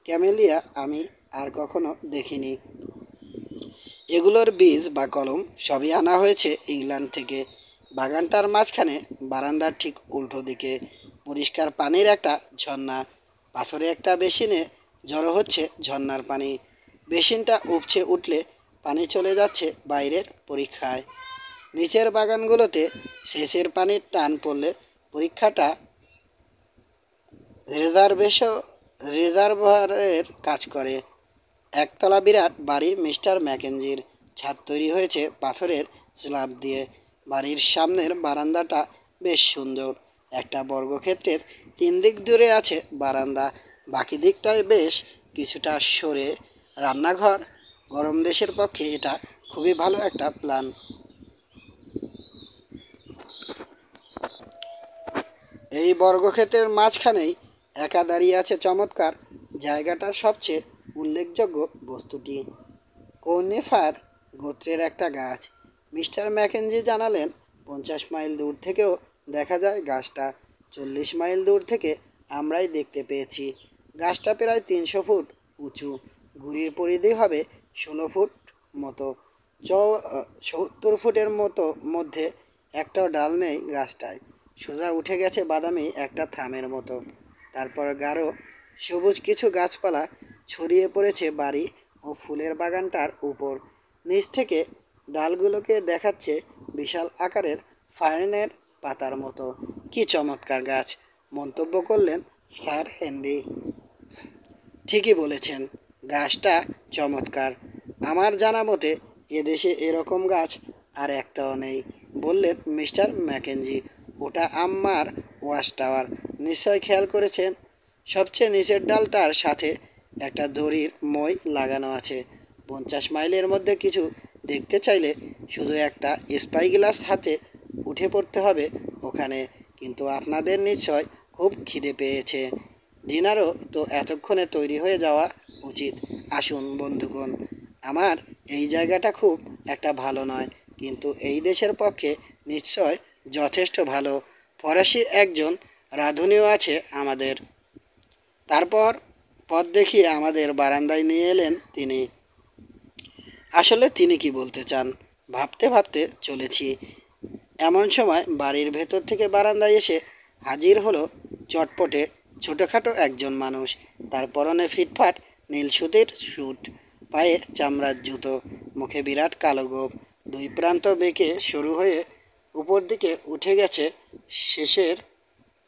ক্যামেলিয়া আমি আর কখনো দেখিনি। এগুলোর বীজ বা কলম সবই আনা হয়েছে ইংল্যান্ড থেকে। বাগানটার মাঝখানে বারান্দার ঠিক উল্টো দিকে পরিষ্কার পানির একটা ঝর্ণা। পাথরে একটা বেসিনে জড়ো হচ্ছে ঝর্ণার পানি। বেসিনটা উপচে উঠলে পানি চলে যাচ্ছে বাইরের পরীক্ষায়। নিচের বাগানগুলোতে সেচের পানির টান পড়লে পরীক্ষাটা রিজার্ভারের কাজ করে। একতলা বিরাট বাড়ি মিস্টার ম্যাকেঞ্জির। ছাদ তৈরি হয়েছে পাথরের স্ল্যাব দিয়ে। বাড়ির সামনের বারান্দাটা বেশ সুন্দর। একটা বর্গক্ষেত্রের 3 দিক দূরে আছে বারান্দা, বাকি দিকটায় বেশ কিছুটা সরে রান্নাঘর। গরম দেশের পক্ষে এটা খুবই ভালো একটা প্ল্যান। এই বর্গক্ষেত্রের মাঝখানেই একা দাঁড়িয়ে আছে চমৎকার জায়গাটার সবচেয়ে উল্লেখযোগ্য বস্তুটি, কোনিফার গোত্রের একটা গাছ। মিস্টার ম্যাকেঞ্জি জানালেন, 50 মাইল দূর থেকেও দেখা যায় গাছটা। 40 মাইল দূর থেকে আমরাই দেখতে পেয়েছি। গাছটা প্রায় 300 ফুট উঁচু। গুড়ির পরিধি হবে 16 ফুট মতো। 70 ফুটের মতো মধ্যে একটাও ডাল নেই গাছটায়। সোজা উঠে গেছে বাদামি একটা থামের মতো। তারপর গাঢ় সবুজ কিছু গাছপালা ছড়িয়ে পড়েছে বাড়ি ও ফুলের বাগানটার উপর। নিচ থেকে ডালগুলোকে দেখাচ্ছে বিশাল আকারের ফার্নের পাতার মতো। কি চমৎকার গাছ, মন্তব্য করলেন স্যার হেনরি। ঠিকই বলেছেন, গাছটা চমৎকার। আমার জানা মতে এদেশে এরকম গাছ আর একটাও নেই, বললেন মিস্টার ম্যাকেঞ্জি। ওটা আম্মার ওয়াচ টাওয়ার, নিশ্চয় খেয়াল করেছেন। সবচেয়ে নিচের ডালটার সাথে একটা দড়ির মই লাগানো আছে। 50 মাইলের মধ্যে কিছু দেখতে চাইলে শুধু একটা স্পাই গ্লাস হাতে উঠে পড়তে হবে ওখানে। কিন্তু আপনাদের নিশ্চয় খুব খিদে পেয়েছে। ডিনারও তো এতক্ষণে তৈরি হয়ে যাওয়া উচিত। আসুন বন্ধুগণ, আমার এই জায়গাটা খুব একটা ভালো নয়, কিন্তু এই দেশের পক্ষে নিশ্চয় যথেষ্ট ভালো। ফরাসি একজন রাঁধুনিও আছে আমাদের। তারপর পথ দেখিয়ে আমাদের বারান্দায় নিয়ে এলেন তিনি। আসলে তিনি কি বলতে চান ভাবতে ভাবতে চলেছি, এমন সময় বাড়ির ভেতর থেকে বারান্দায় এসে হাজির হলো চটপটে ছোটোখাটো একজন মানুষ। তার পরনে ফিটফাট নীল সুতির স্যুট, পায়ে চামড়ার জুতো, মুখে বিরাট কালো গোঁফ, দুই প্রান্ত বেঁকে শুরু হয়ে উপর দিকে উঠে গেছে শেষের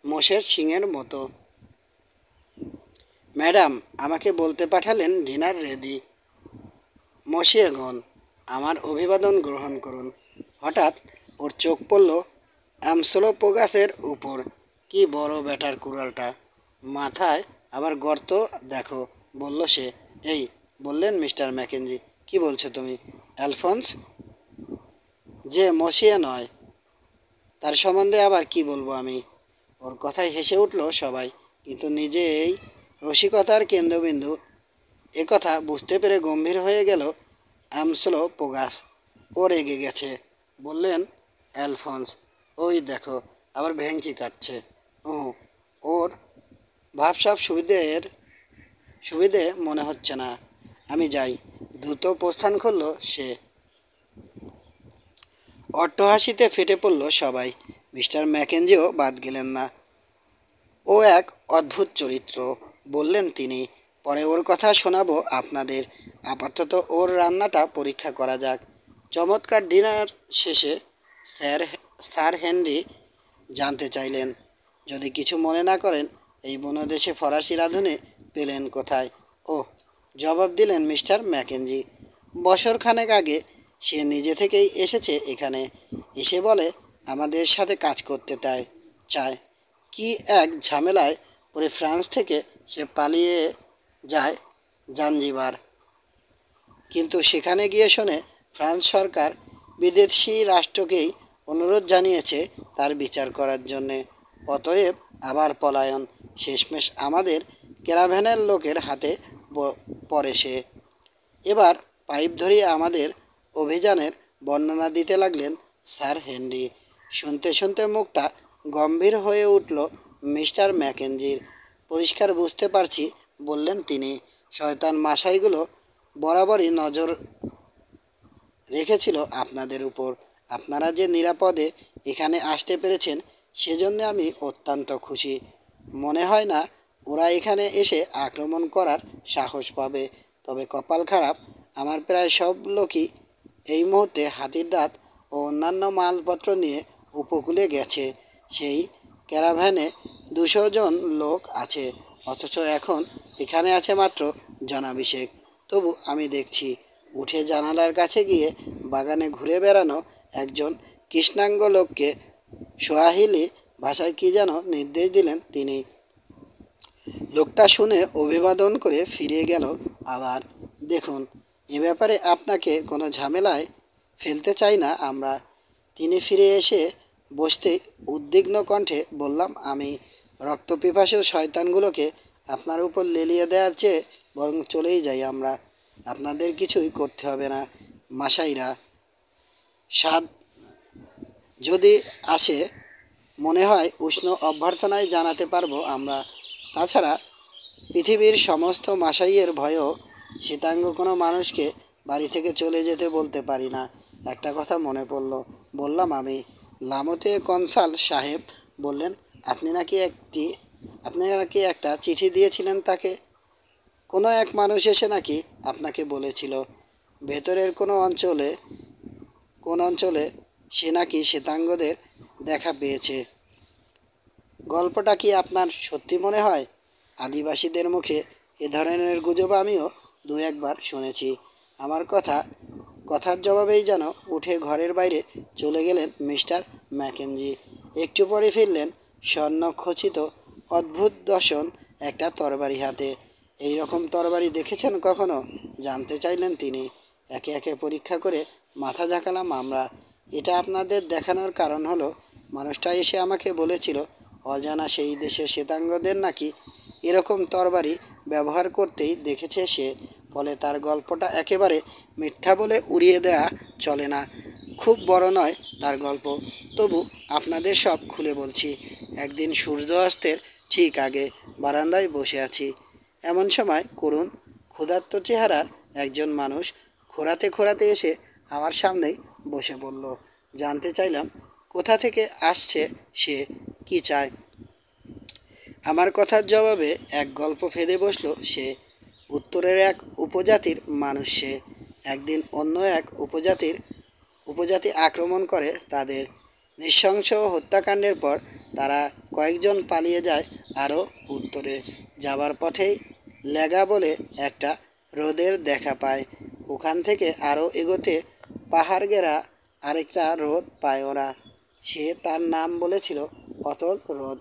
মোষের শিংয়ের মতো। ম্যাডাম, আমাকে বলতে পাঠালেন ডিনার রেডি। মশিয়ে গন, আমার অভিবাদন গ্রহণ করুন। হঠাৎ ওর চোখ পড়ল অ্যামসোলোপোগাসের উপর। কি বড় ব্যাটার কুড়ালটা, মাথায় আবার গর্ত দেখো, বলল সে। এই, বললেন মিস্টার ম্যাকেঞ্জি। কি বলছো তুমি? অ্যালফন্স যে মসিয়ে নয়, তার সম্বন্ধে আবার কি বলবো আমি? ওর কথায় হেসে উঠল সবাই, কিন্তু নিজেই রসিকতার কেন্দ্রবিন্দু একথা বুঝতে পেরে গম্ভীর হয়ে গেল অ্যামসোলোপোগাস। ও রেগে গেছে, বললেন অ্যালফন্স। ওই দেখো, আবার ভেঙচি কাটছে। ওর ভাবসাব সুবিধে মনে হচ্ছে না। আমি যাই। দ্রুত প্রস্থান করল সে। অট্টহাসিতে ফেটে পড়ল সবাই, মিস্টার ম্যাকেঞ্জিও বাদ গেলেন না। ও এক অদ্ভুত চরিত্র, বললেন তিনি। পরে ওর কথা শোনাবো আপনাদের। আপাতত ওর রান্নাটা পরীক্ষা করা যাক। চমৎকার ডিনার শেষে স্যার হেনরি জানতে চাইলেন, যদি কিছু মনে না করেন, এই বনদেশে ফরাসি রাঁধুনি পেলেন কোথায়? ও, জবাব দিলেন মিস্টার ম্যাকেঞ্জি। বছরখানেক আগে সে নিজে থেকেই এসেছে এখানে। এসে বলে আমাদের সাথে কাজ করতে চায়। কি এক ঝামেলায় পরে ফ্রান্স থেকে সে পালিয়ে যায় জাঞ্জিবার। কিন্তু সেখানে গিয়ে শোনে ফ্রান্স সরকার বিদেশি রাষ্ট্রকেই অনুরোধ জানিয়েছে তার বিচার করার জন্যে। অতএব আবার পলায়ন। শেষমেশ আমাদের ক্যারাভ্যানের লোকের হাতে পড়ে সে। এবার পাইপ ধরিয়ে আমাদের অভিযানের বর্ণনা দিতে লাগলেন স্যার হেনরি। শুনতে শুনতে মুখটা গম্ভীর হয়ে উঠল মিস্টার ম্যাকেঞ্জির। পরিষ্কার বুঝতে পারছি, বললেন তিনি, শয়তান মাশাইগুলো বরাবরই নজর রেখেছিল আপনাদের উপর। আপনারা যে নিরাপদে এখানে আসতে পেরেছেন সেজন্য আমি অত্যন্ত খুশি। মনে হয় না ওরা এখানে এসে আক্রমণ করার সাহস পাবে। তবে কপাল খারাপ, আমার প্রায় সব লোকই এই মুহূর্তে হাতির দাঁত ও অন্যান্য মালপত্র নিয়ে উপকূলে গেছে। সেই ক্যারাভ্যানে 200 জন লোক আছে, অথচ এখন এখানে আছে মাত্র জনাভিষেক। তবু আমি দেখছি। উঠে জানালার কাছে গিয়ে বাগানে ঘুরে বেড়ানো একজন কৃষ্ণাঙ্গ লোককে সোয়াহিলি ভাষায় কী যেন নির্দেশ দিলেন তিনি। লোকটা শুনে অভিবাদন করে ফিরে গেল আবার। দেখুন, এ ব্যাপারে আপনাকে কোনো ঝামেলায় ফেলতে চাই না আমরা। তিনি ফিরে এসে বসতেই উদ্বিগ্ন কণ্ঠে বললাম আমি, রক্তপিপাসু শয়তানগুলোকে আপনার উপর লেলিয়ে দেওয়ার চেয়ে বরং চলেই যাই আমরা। আপনাদের কিছুই করতে হবে না মাশাইরা। স্বাদ যদি আসে মনে হয় উষ্ণ অভ্যর্থনায় জানাতে পারবো আমরা। তাছাড়া পৃথিবীর সমস্ত মাশাইয়ের ভয়েও শ্বেতাঙ্গ কোনো মানুষকে বাড়ি থেকে চলে যেতে বলতে পারি না। একটা কথা মনে পড়ল, বললাম আমি। লামোতে কনসাল সাহেব বললেন আপনি নাকি একটা চিঠি দিয়েছিলেন তাকে। কোনো এক মানুষ এসে নাকি আপনাকে বলেছিল ভেতরের কোন অঞ্চলে সে নাকি শ্বেতাঙ্গদের দেখা পেয়েছে। গল্পটা কি আপনার সত্যি মনে হয়? আদিবাসীদের মুখে এ ধরনের গুজব আমিও 2-1 বার শুনেছি। আমার কথার জবাবেই যেন উঠে ঘরের বাইরে চলে গেলেন মিস্টার ম্যাকেঞ্জি। একটু পরে ফিরলেন স্বর্ণখচিত অদ্ভুত দর্শন একটা তরবারি হাতে। এই রকম তরবারি দেখেছেন কখনো? জানতে চাইলেন তিনি। একে একে পরীক্ষা করে মাথা ঝাঁকালাম আমরা। এটা আপনাদের দেখানোর কারণ হলো, মানুষটা এসে আমাকে বলেছিল অজানা সেই দেশে শ্বেতাঙ্গদের নাকি এরকম তরবারি ব্যবহার করতেই দেখেছে সে। ফলে তার গল্পটা একেবারে মিথ্যা বলে উড়িয়ে দেওয়া চলে না। খুব বড় নয় তার গল্প, তবু আপনাদের সব খুলে বলছি। একদিন সূর্য অস্তের ঠিক আগে বারান্দায় বসে আছি। এমন সময় করুণ ক্ষুধার্ত চেহারার একজন মানুষ খোঁড়াতে খোঁড়াতে এসে আমার সামনেই বসে পড়ল। জানতে চাইলাম কোথা থেকে আসছে সে, কি চায়। আমার কথার জবাবে এক গল্প ফেঁদে বসল সে। উত্তরের এক উপজাতির মানুষ সে। একদিন অন্য এক উপজাতি আক্রমণ করে তাদের। নৃশংস হত্যাকাণ্ডের পর তারা কয়েকজন পালিয়ে যায় আরও উত্তরে। যাবার পথেই লেগা বলে একটা হ্রদের দেখা পায়। ওখান থেকে আরও এগোতে পাহাড় ঘেরা আরেকটা হ্রদ পায় ওরা। সে তার নাম বলেছিল অতল হ্রদ।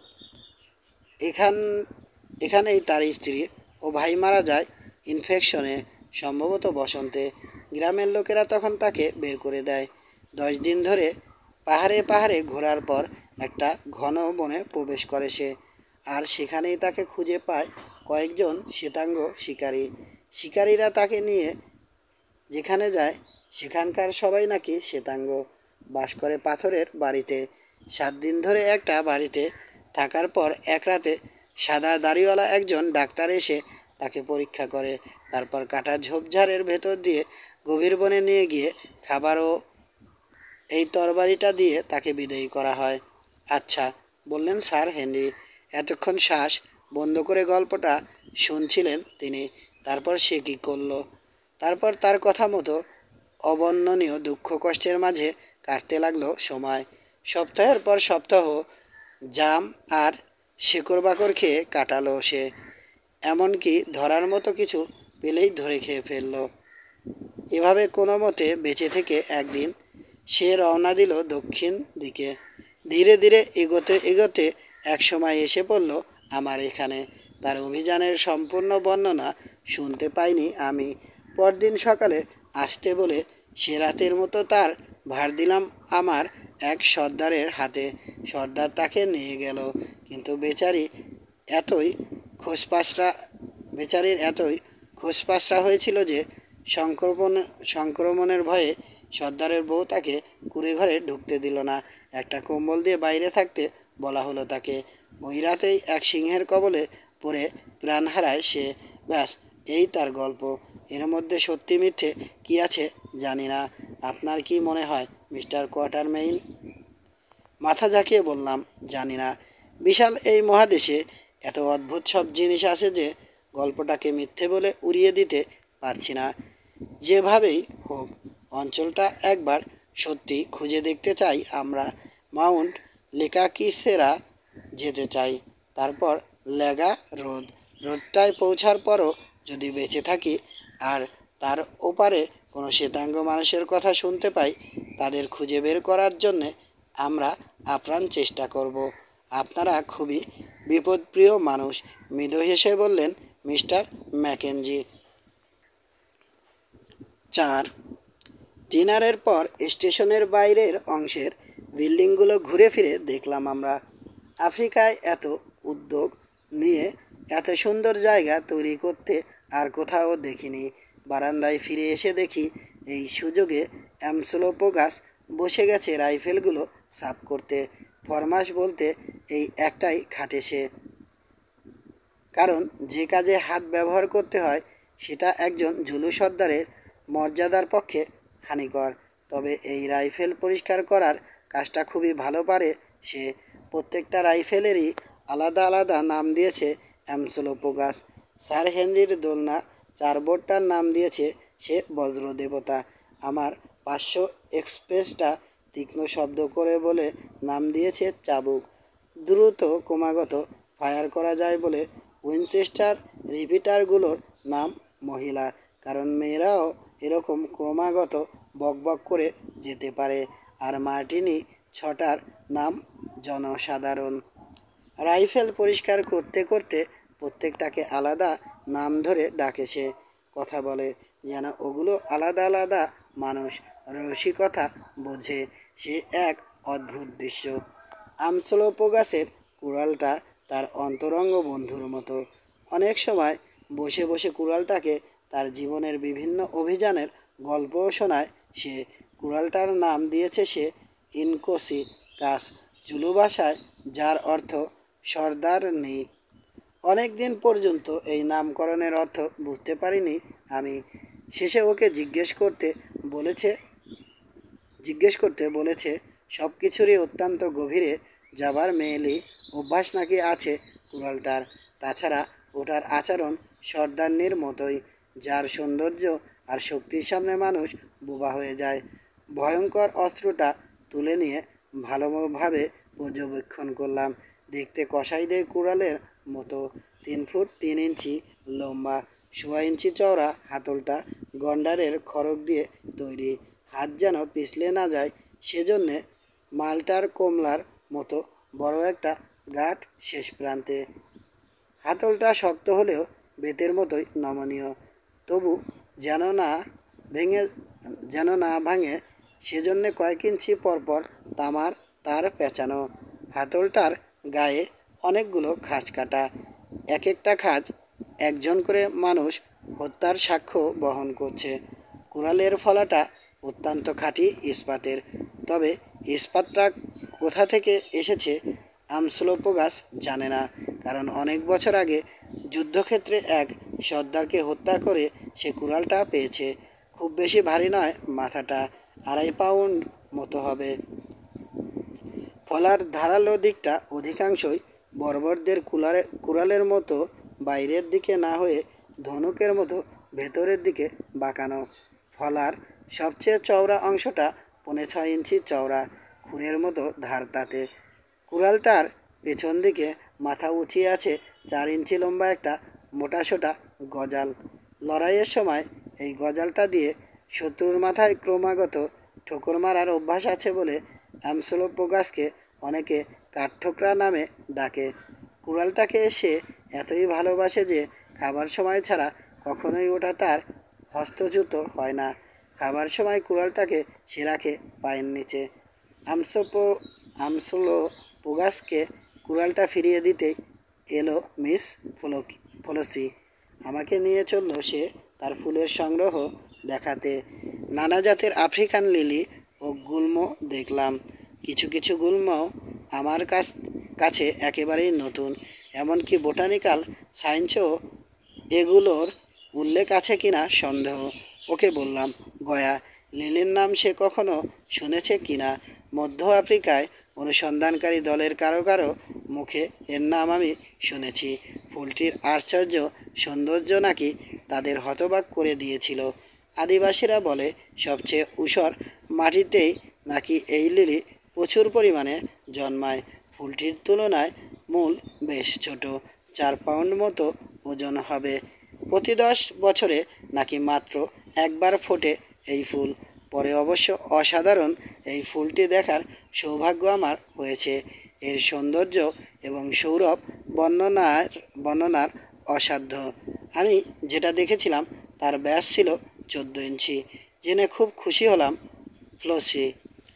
এখানেই তার স্ত্রী ও ভাই মারা যায় ইনফেকশনে, সম্ভবত বসন্তে। গ্রামের লোকেরা তখন তাকে বের করে দেয়। 10 দিন ধরে পাহাড়ে পাহাড়ে ঘোরার পর একটা ঘন বনে প্রবেশ করে সে। আর সেখানেই তাকে খুঁজে পায় কয়েকজন শ্বেতাঙ্গ শিকারীরা তাকে নিয়ে যেখানে যায় সেখানকার সবাই নাকি শ্বেতাঙ্গ। বাস করে পাথরের বাড়িতে। 7 দিন ধরে একটা বাড়িতে থাকার পর এক রাতে সাদা দাড়িওয়ালা একজন ডাক্তার এসে তাকে পরীক্ষা করে। তারপর কাটা ঝোপঝাড়ের ভেতর দিয়ে গভীর বনে নিয়ে গিয়ে খাবার ও এই তরবারিটা দিয়ে তাকে বিদায়ী করা হয়। আচ্ছা, বললেন স্যার হেনরি। এতক্ষণ শ্বাস বন্ধ করে গল্পটা শুনছিলেন তিনি। তারপর সে কী করল? তারপর তার কথা মতো অবর্ণনীয় দুঃখ কষ্টের মাঝে কাটতে লাগলো সময়। সপ্তাহের পর সপ্তাহ জাম আর শেকড় বাকড় খেয়ে কাটালো সে, এমনকি ধরার মতো কিছু পেলেই ধরে খেয়ে ফেলল। এভাবে কোনো মতে বেঁচে থেকে একদিন সে রওনা দিল দক্ষিণ দিকে। ধীরে ধীরে এগোতে এগোতে একসময় এসে পড়ল আমার এখানে। তার অভিযানের সম্পূর্ণ বর্ণনা শুনতে পাইনি আমি। পরদিন সকালে আসতে বলে সে রাতের মতো তার ভার দিলাম আমার এক সর্দারের হাতে। সর্দার তাকে নিয়ে গেল, কিন্তু এতই খোসপাসরা বেচারির এতই খোসপাসরা হয়েছিল যে সংক্রমণের ভয়ে সর্দারের বউ তাকে কুঁড়ে ঘরে ঢুকতে দিল না। একটা কম্বল দিয়ে বাইরে থাকতে বলা হলো তাকে। ওই রাতেই এক সিংহের কবলে পড়ে প্রাণ হারায় সে। ব্যাস, এই তার গল্প। এর মধ্যে সত্যি মিথ্যে কী আছে জানি না। আপনার কি মনে হয় মিস্টার কোয়াটারমেইন? মাথা ঝাঁকিয়ে বললাম, জানি না। বিশাল এই মহাদেশে এত অদ্ভুত সব জিনিস আছে যে গল্পটাকে মিথ্যে বলে উড়িয়ে দিতে পারছি না। যেভাবেই হোক অঞ্চলটা একবার সত্যি খুঁজে দেখতে চাই আমরা। মাউন্ট লেকাকিসেরা যেতে চাই, তারপর লেগা রোডটায় পৌঁছার পরও যদি বেঁচে থাকি আর তার ওপারে কোনো শ্বেতাঙ্গ মানুষের কথা শুনতে পাই, তাদের খুঁজে বের করার জন্যে আমরা আপ্রাণ চেষ্টা করব। আপনারা খুবই বিপদপ্রিয় মানুষ, মৃদু হেসে বললেন মিস্টার ম্যাকেঞ্জি। 4 ডিনারের পর স্টেশনের বাইরের অংশের বিল্ডিংগুলো ঘুরে ফিরে দেখলাম আমরা। আফ্রিকায় এত উদ্যোগ নিয়ে এত সুন্দর জায়গা তৈরি করতে আর কোথাও দেখিনি। বারান্দায় ফিরে এসে দেখি এই সুযোগে অ্যামসোলোপোগাস বসে গেছে রাইফেলগুলো সাফ করতে। ফরমাশ বলতে এই একটাই খাটে সে, কারণ যে কাজে হাত ব্যবহার করতে হয় সেটা একজন জুলু সর্দারের মর্যাদার পক্ষে হানিকর। তবে এই রাইফেল পরিষ্কার করার কাজটা খুবই ভালো পারে সে। প্রত্যেকটা রাইফেলেরই আলাদা আলাদা নাম দিয়েছে অ্যামসোলোপোগাস। স্যার হেনরির দোলনা 4 বোর্ডটার নাম দিয়েছে সে বজ্র দেবতা। আমার 500 এক্সপ্রেসটা তীক্ষ্ণ শব্দ করে বলে নাম দিয়েছে চাবুক। দ্রুত ক্রমাগত ফায়ার করা যায় বলে উইনচেস্টার রিপিটারগুলোর নাম মহিলা, কারণ মেয়েরাও এরকম ক্রমাগত বকবক করে যেতে পারে। আর মার্টিনি 6টার নাম জনসাধারণ। রাইফেল পরিষ্কার করতে করতে প্রত্যেকটাকে আলাদা নাম ধরে ডাকে সে। কথা বলে যেন ওগুলো আলাদা আলাদা মানুষ, রসিকতা বোঝে। সে এক অদ্ভুত দৃশ্য। আমসোলোপোগাসের কুড়ালটা তার অন্তরঙ্গ বন্ধুর মতো। অনেক সময় বসে বসে কুড়ালটাকে তার জীবনের বিভিন্ন অভিযানের গল্পও শোনায় সে। কুড়ালটার নাম দিয়েছে সে ইনকোসি কাস, জুলু ভাষায়, যার অর্থ সর্দার নেই। অনেক দিন পর্যন্ত এই নামকরণের অর্থ বুঝতে পারিনি আমি। শেষে ওকে জিজ্ঞেস করতে বলেছে সব কিছুরই অত্যন্ত গভীরে যাবার মেয়েলি অভ্যাস নাকি আছে কুড়ালটার। তাছাড়া ওটার আচরণ সর্দারনির মতোই, যার সৌন্দর্য আর শক্তির সামনে মানুষ বোবা হয়ে যায়। ভয়ঙ্কর অস্ত্রটা তুলে নিয়ে ভালোভাবে পর্যবেক্ষণ করলাম। দেখতে কসাইদের কুড়ালের মতো, 3 ফুট 3 ইঞ্চি লম্বা, 1.25 ইঞ্চি চওড়া। হাতলটা গন্ডারের খড়গ দিয়ে তৈরি, হাত যেন পিছলে না যায় সেজন্যে। মালটার কমলার মতো বড় একটা গাঁট শেষ প্রান্তে। হাতলটা শক্ত হলেও বেতের মতোই নমনীয়, তবু যেন না ভাঙে সেজন্যে কয়েক ইঞ্চি পরপর তামার তার পেঁচানো। হাতলটার গায়ে অনেকগুলো খাঁজ কাটা, এক একটা খাঁজ একজন করে মানুষ হত্যার সাক্ষ্য বহন করছে। কুড়ালের ফলাটা অত্যন্ত খাঁটি ইস্পাতের। তবে ইস্পাতটা কোথা থেকে এসেছে আমসোলোপোগাস জানে না, কারণ অনেক বছর আগে যুদ্ধক্ষেত্রে এক সর্দারকে হত্যা করে সে কুড়ালটা পেয়েছে। খুব বেশি ভারী নয়, মাথাটা 2.5 পাউন্ড মতো হবে। ফলার ধারালো দিকটা অধিকাংশই বর্বরদের কুড়ালের মতো বাইরের দিকে না হয়ে ধনুকের মতো ভেতরের দিকে বাঁকানো। ফলার সবচেয়ে চওড়া অংশটা 5.5 ইঞ্চি চওড়া, খুরের মতো ধার তাতে। কুড়ালটার পেছন দিকে মাথা উঁচিয়ে আছে 4 ইঞ্চি লম্বা একটা মোটাসোটা গজাল। লড়াইয়ের সময় এই গজালটা দিয়ে শত্রুর মাথায় ক্রমাগত ঠোকর মারার অভ্যাস আছে বলে অ্যাম্পসোলোপোগাসকে অনেকে কাঠঠোকরা নামে ডাকে। কুড়ালটাকে সে এতই ভালোবাসে যে খাবার সময় ছাড়া কখনোই ওটা তার হস্তচ্যুত হয় না। খাবার সময় কুড়ালটাকে সে রাখে পায়ের নিচে। আমসোলোপোগাসকে কুড়ালটা ফিরিয়ে দিতেই এলো মিস ফলসি। আমাকে নিয়ে চলল সে তার ফুলের সংগ্রহ দেখাতে। নানা জাতের আফ্রিকান লিলি ও গুল্ম দেখলাম। কিছু কিছু গুল্ম আমার কাছে একেবারেই নতুন, এমনকি বোটানিক্যাল সায়েন্সেও এগুলোর উল্লেখ আছে কিনা সন্দেহ। ওকে বললাম, গয়া, লিলির নাম সে কখনো শুনেছে কিনা। মধ্য আফ্রিকায় অনুসন্ধানকারী দলের কারো কারো মুখে এর নাম আমি শুনেছি। ফুলটির আশ্চর্য সৌন্দর্য নাকি তাদের হতবাক করে দিয়েছিল। আদিবাসীরা বলে সবচেয়ে ঊষর মাটিতেই নাকি এই লিলি প্রচুর পরিমাণে জন্মায়। ফুলটির তুলনায় মূল বেশ ছোট, 4 পাউন্ড মতো ওজন হবে। প্রতি 10 বছরে নাকি মাত্র একবার ফোটে এই ফুল। পরে অবশ্য অসাধারণ এই ফুলটি দেখার সৌভাগ্য আমার হয়েছে। এর সৌন্দর্য এবং সৌরভ বর্ণনার অসাধ্য। আমি যেটা দেখেছিলাম তার ব্যাস ছিল 14 ইঞ্চি। জেনে খুব খুশি হলাম ফ্লসি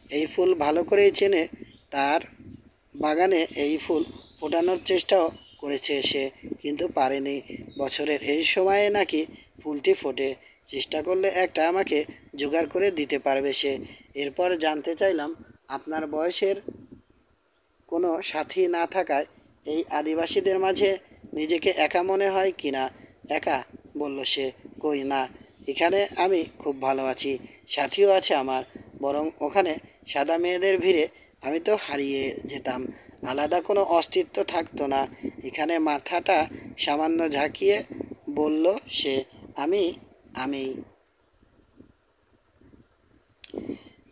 এই ফুল ভালো করেই চেনে। তার বাগানে এই ফুল ফোটানোর চেষ্টাও করেছে সে, কিন্তু পারেনি। বছরের এই সময়ে নাকি ফুলটি ফোটে। চেষ্টা করলে একটা আমাকে জোগাড় করে দিতে পারবে সে। এরপর জানতে চাইলাম, আপনার বয়সের কোনো সাথী না থাকায় এই আদিবাসীদের মাঝে নিজেকে একা মনে হয় কি না। একা, বলল সে। কই না, এখানে আমি খুব ভালো আছি, সাথীও আছে আমার। বরং ওখানে সাদা মেয়েদের ভিড়ে আমি তো হারিয়ে যেতাম, আলাদা কোনো অস্তিত্ব থাকতো না। এখানে মাথাটা সামান্য ঝাঁকিয়ে বলল সে, আমি আমি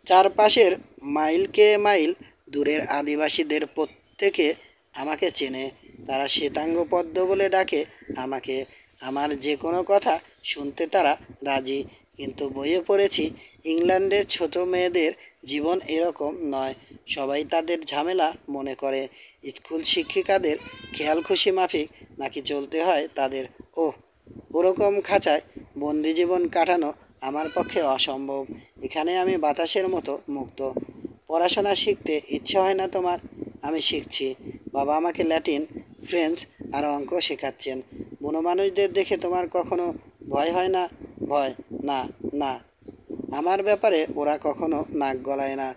চারপাশের মাইলকে মাইল দূরের আদিবাসীদের প্রত্যেকে আমাকে চেনে। তারা শ্বেতাঙ্গ পদ্ম বলে ডাকে আমাকে। আমার যে কোনো কথা শুনতে তারা রাজি। কিন্তু বইয়ে পড়েছি ইংল্যান্ডের ছোট মেয়েদের জীবন এরকম নয়। সবাই তাদের ঝামেলা মনে করে। স্কুল শিক্ষিকাদের খেয়াল খুশি মাফিক নাকি চলতে হয় তাদের। ওহ, ওরকম খাঁচায় বন্দি জীবন কাটানো আমার পক্ষে অসম্ভব। এখানে আমি বাতাসের মতো মুক্ত। পড়াশোনা শিখতে ইচ্ছে হয় না তোমার? আমি শিখছি। বাবা আমাকে ল্যাটিন, ফ্রেঞ্চ আর অঙ্ক শেখাচ্ছেন। বুনো মানুষদের দেখে তোমার কখনো ভয় হয় না? ভয়? না, না, আমার ব্যাপারে ওরা কখনো নাক গলায় না।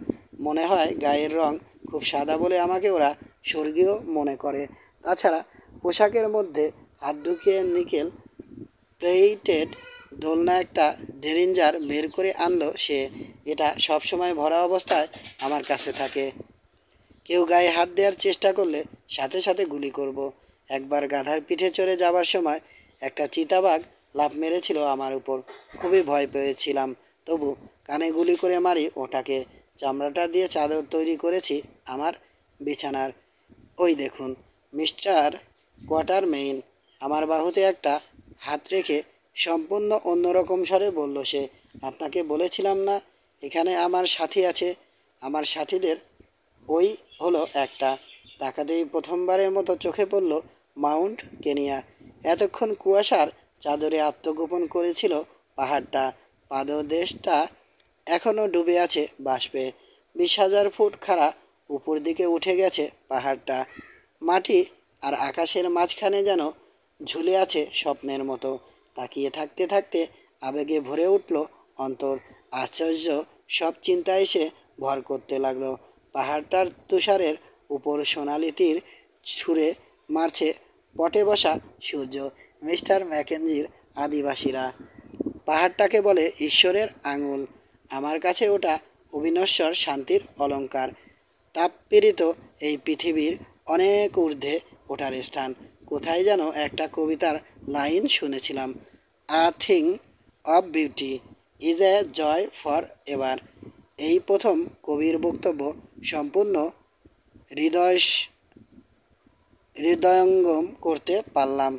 মনে হয় গায়ের রং খুব সাদা বলে আমাকে ওরা স্বর্গীয় মনে করে। তাছাড়া পোশাকের মধ্যে হাত ঢুকিয়ে নিকেল প্লেটেড দোলনা একটা ডেরিঞ্জার বের করে আনলো সে। এটা সবসময় ভরা অবস্থায় আমার কাছে থাকে। কেউ গায়ে হাত দেওয়ার চেষ্টা করলে সাথে সাথে গুলি করব। একবার গাধার পিঠে চড়ে যাবার সময় একটা চিতাবাঘ লাফ মেরেছিল আমার উপর। খুবই ভয় পেয়েছিলাম, তবু কানে গুলি করে মারি ওটাকে। চামড়াটা দিয়ে চাদর তৈরি করেছি আমার বিছানার। ওই দেখুন মিস্টার কোয়াটারমেইন। আমার বাহুতে একটা হাত রেখে সম্পূর্ণ অন্যরকম স্বরে বলল সে, আপনাকে বলেছিলাম না এখানে আমার সাথী আছে। আমার সাথীদের ওই হলো একটা। তাকাতেই প্রথমবারের মতো চোখে পড়ল মাউন্ট কেনিয়া। এতক্ষণ কুয়াশার চাদরে আত্মগোপন করেছিল পাহাড়টা। পাদদেশটা এখনও ডুবে আছে বাষ্পে। 20,000 ফুট খাড়া উপর দিকে উঠে গেছে পাহাড়টা। মাটি আর আকাশের মাঝখানে যেন ঝুলে আছে স্বপ্নের মতো। তাকিয়ে থাকতে থাকতে আবেগে ভরে উঠল অন্তর। আশ্চর্য সব চিন্তা এসে ভর করতে লাগলো। পাহাড়টার তুষারের উপর সোনালি তীর ছুঁড়ে মারছে পটে বসা সূর্য। মিস্টার ম্যাকেঞ্জির আদিবাসীরা পাহাড়টাকে বলে ঈশ্বরের আঙুল। আমার কাছে ওটা অবিনশ্বর শান্তির অলংকার। তাপপীড়িত এই পৃথিবীর অনেক ঊর্ধ্বে ওঠার স্থান। কোথায় যেন একটা কবিতার লাইন শুনেছিলাম, a thing of beauty is a joy for ever. এই প্রথম কবির বক্তব্য সম্পূর্ণ হৃদয়ঙ্গম করতে পারলাম।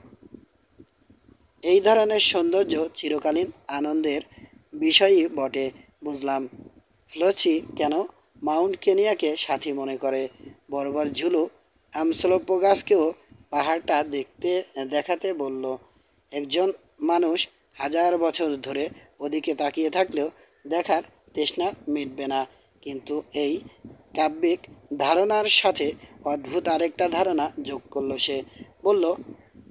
এই ধরনের সৌন্দর্য চিরকালীন আনন্দের বিষয়ই বটে। বুঝলাম ফ্লোচি কেন মাউন্ট কেনিয়াকে সাথী মনে করে। বর্বর ঝুলু অ্যামসোলোপোগাসকেও পাহাড়টা দেখাতে বলল। একজন মানুষ হাজার বছর ধরে ওদিকে তাকিয়ে থাকলেও দেখার তৃষ্ণা মিটবে না। কিন্তু এই কাব্যিক ধারণার সাথে অদ্ভুত আরেকটা ধারণা যোগ করলো সে। বলল,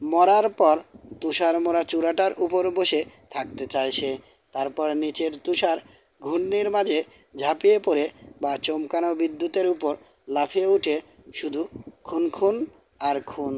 মরার পর তুষার মোড়া চূড়াটার উপর বসে থাকতে চায় সে। তারপর নিচের তুষার ঘূর্ণির মাঝে ঝাঁপিয়ে পড়ে বা চমকানো বিদ্যুতের উপর লাফিয়ে উঠে শুধু খুন খুন আর খুন।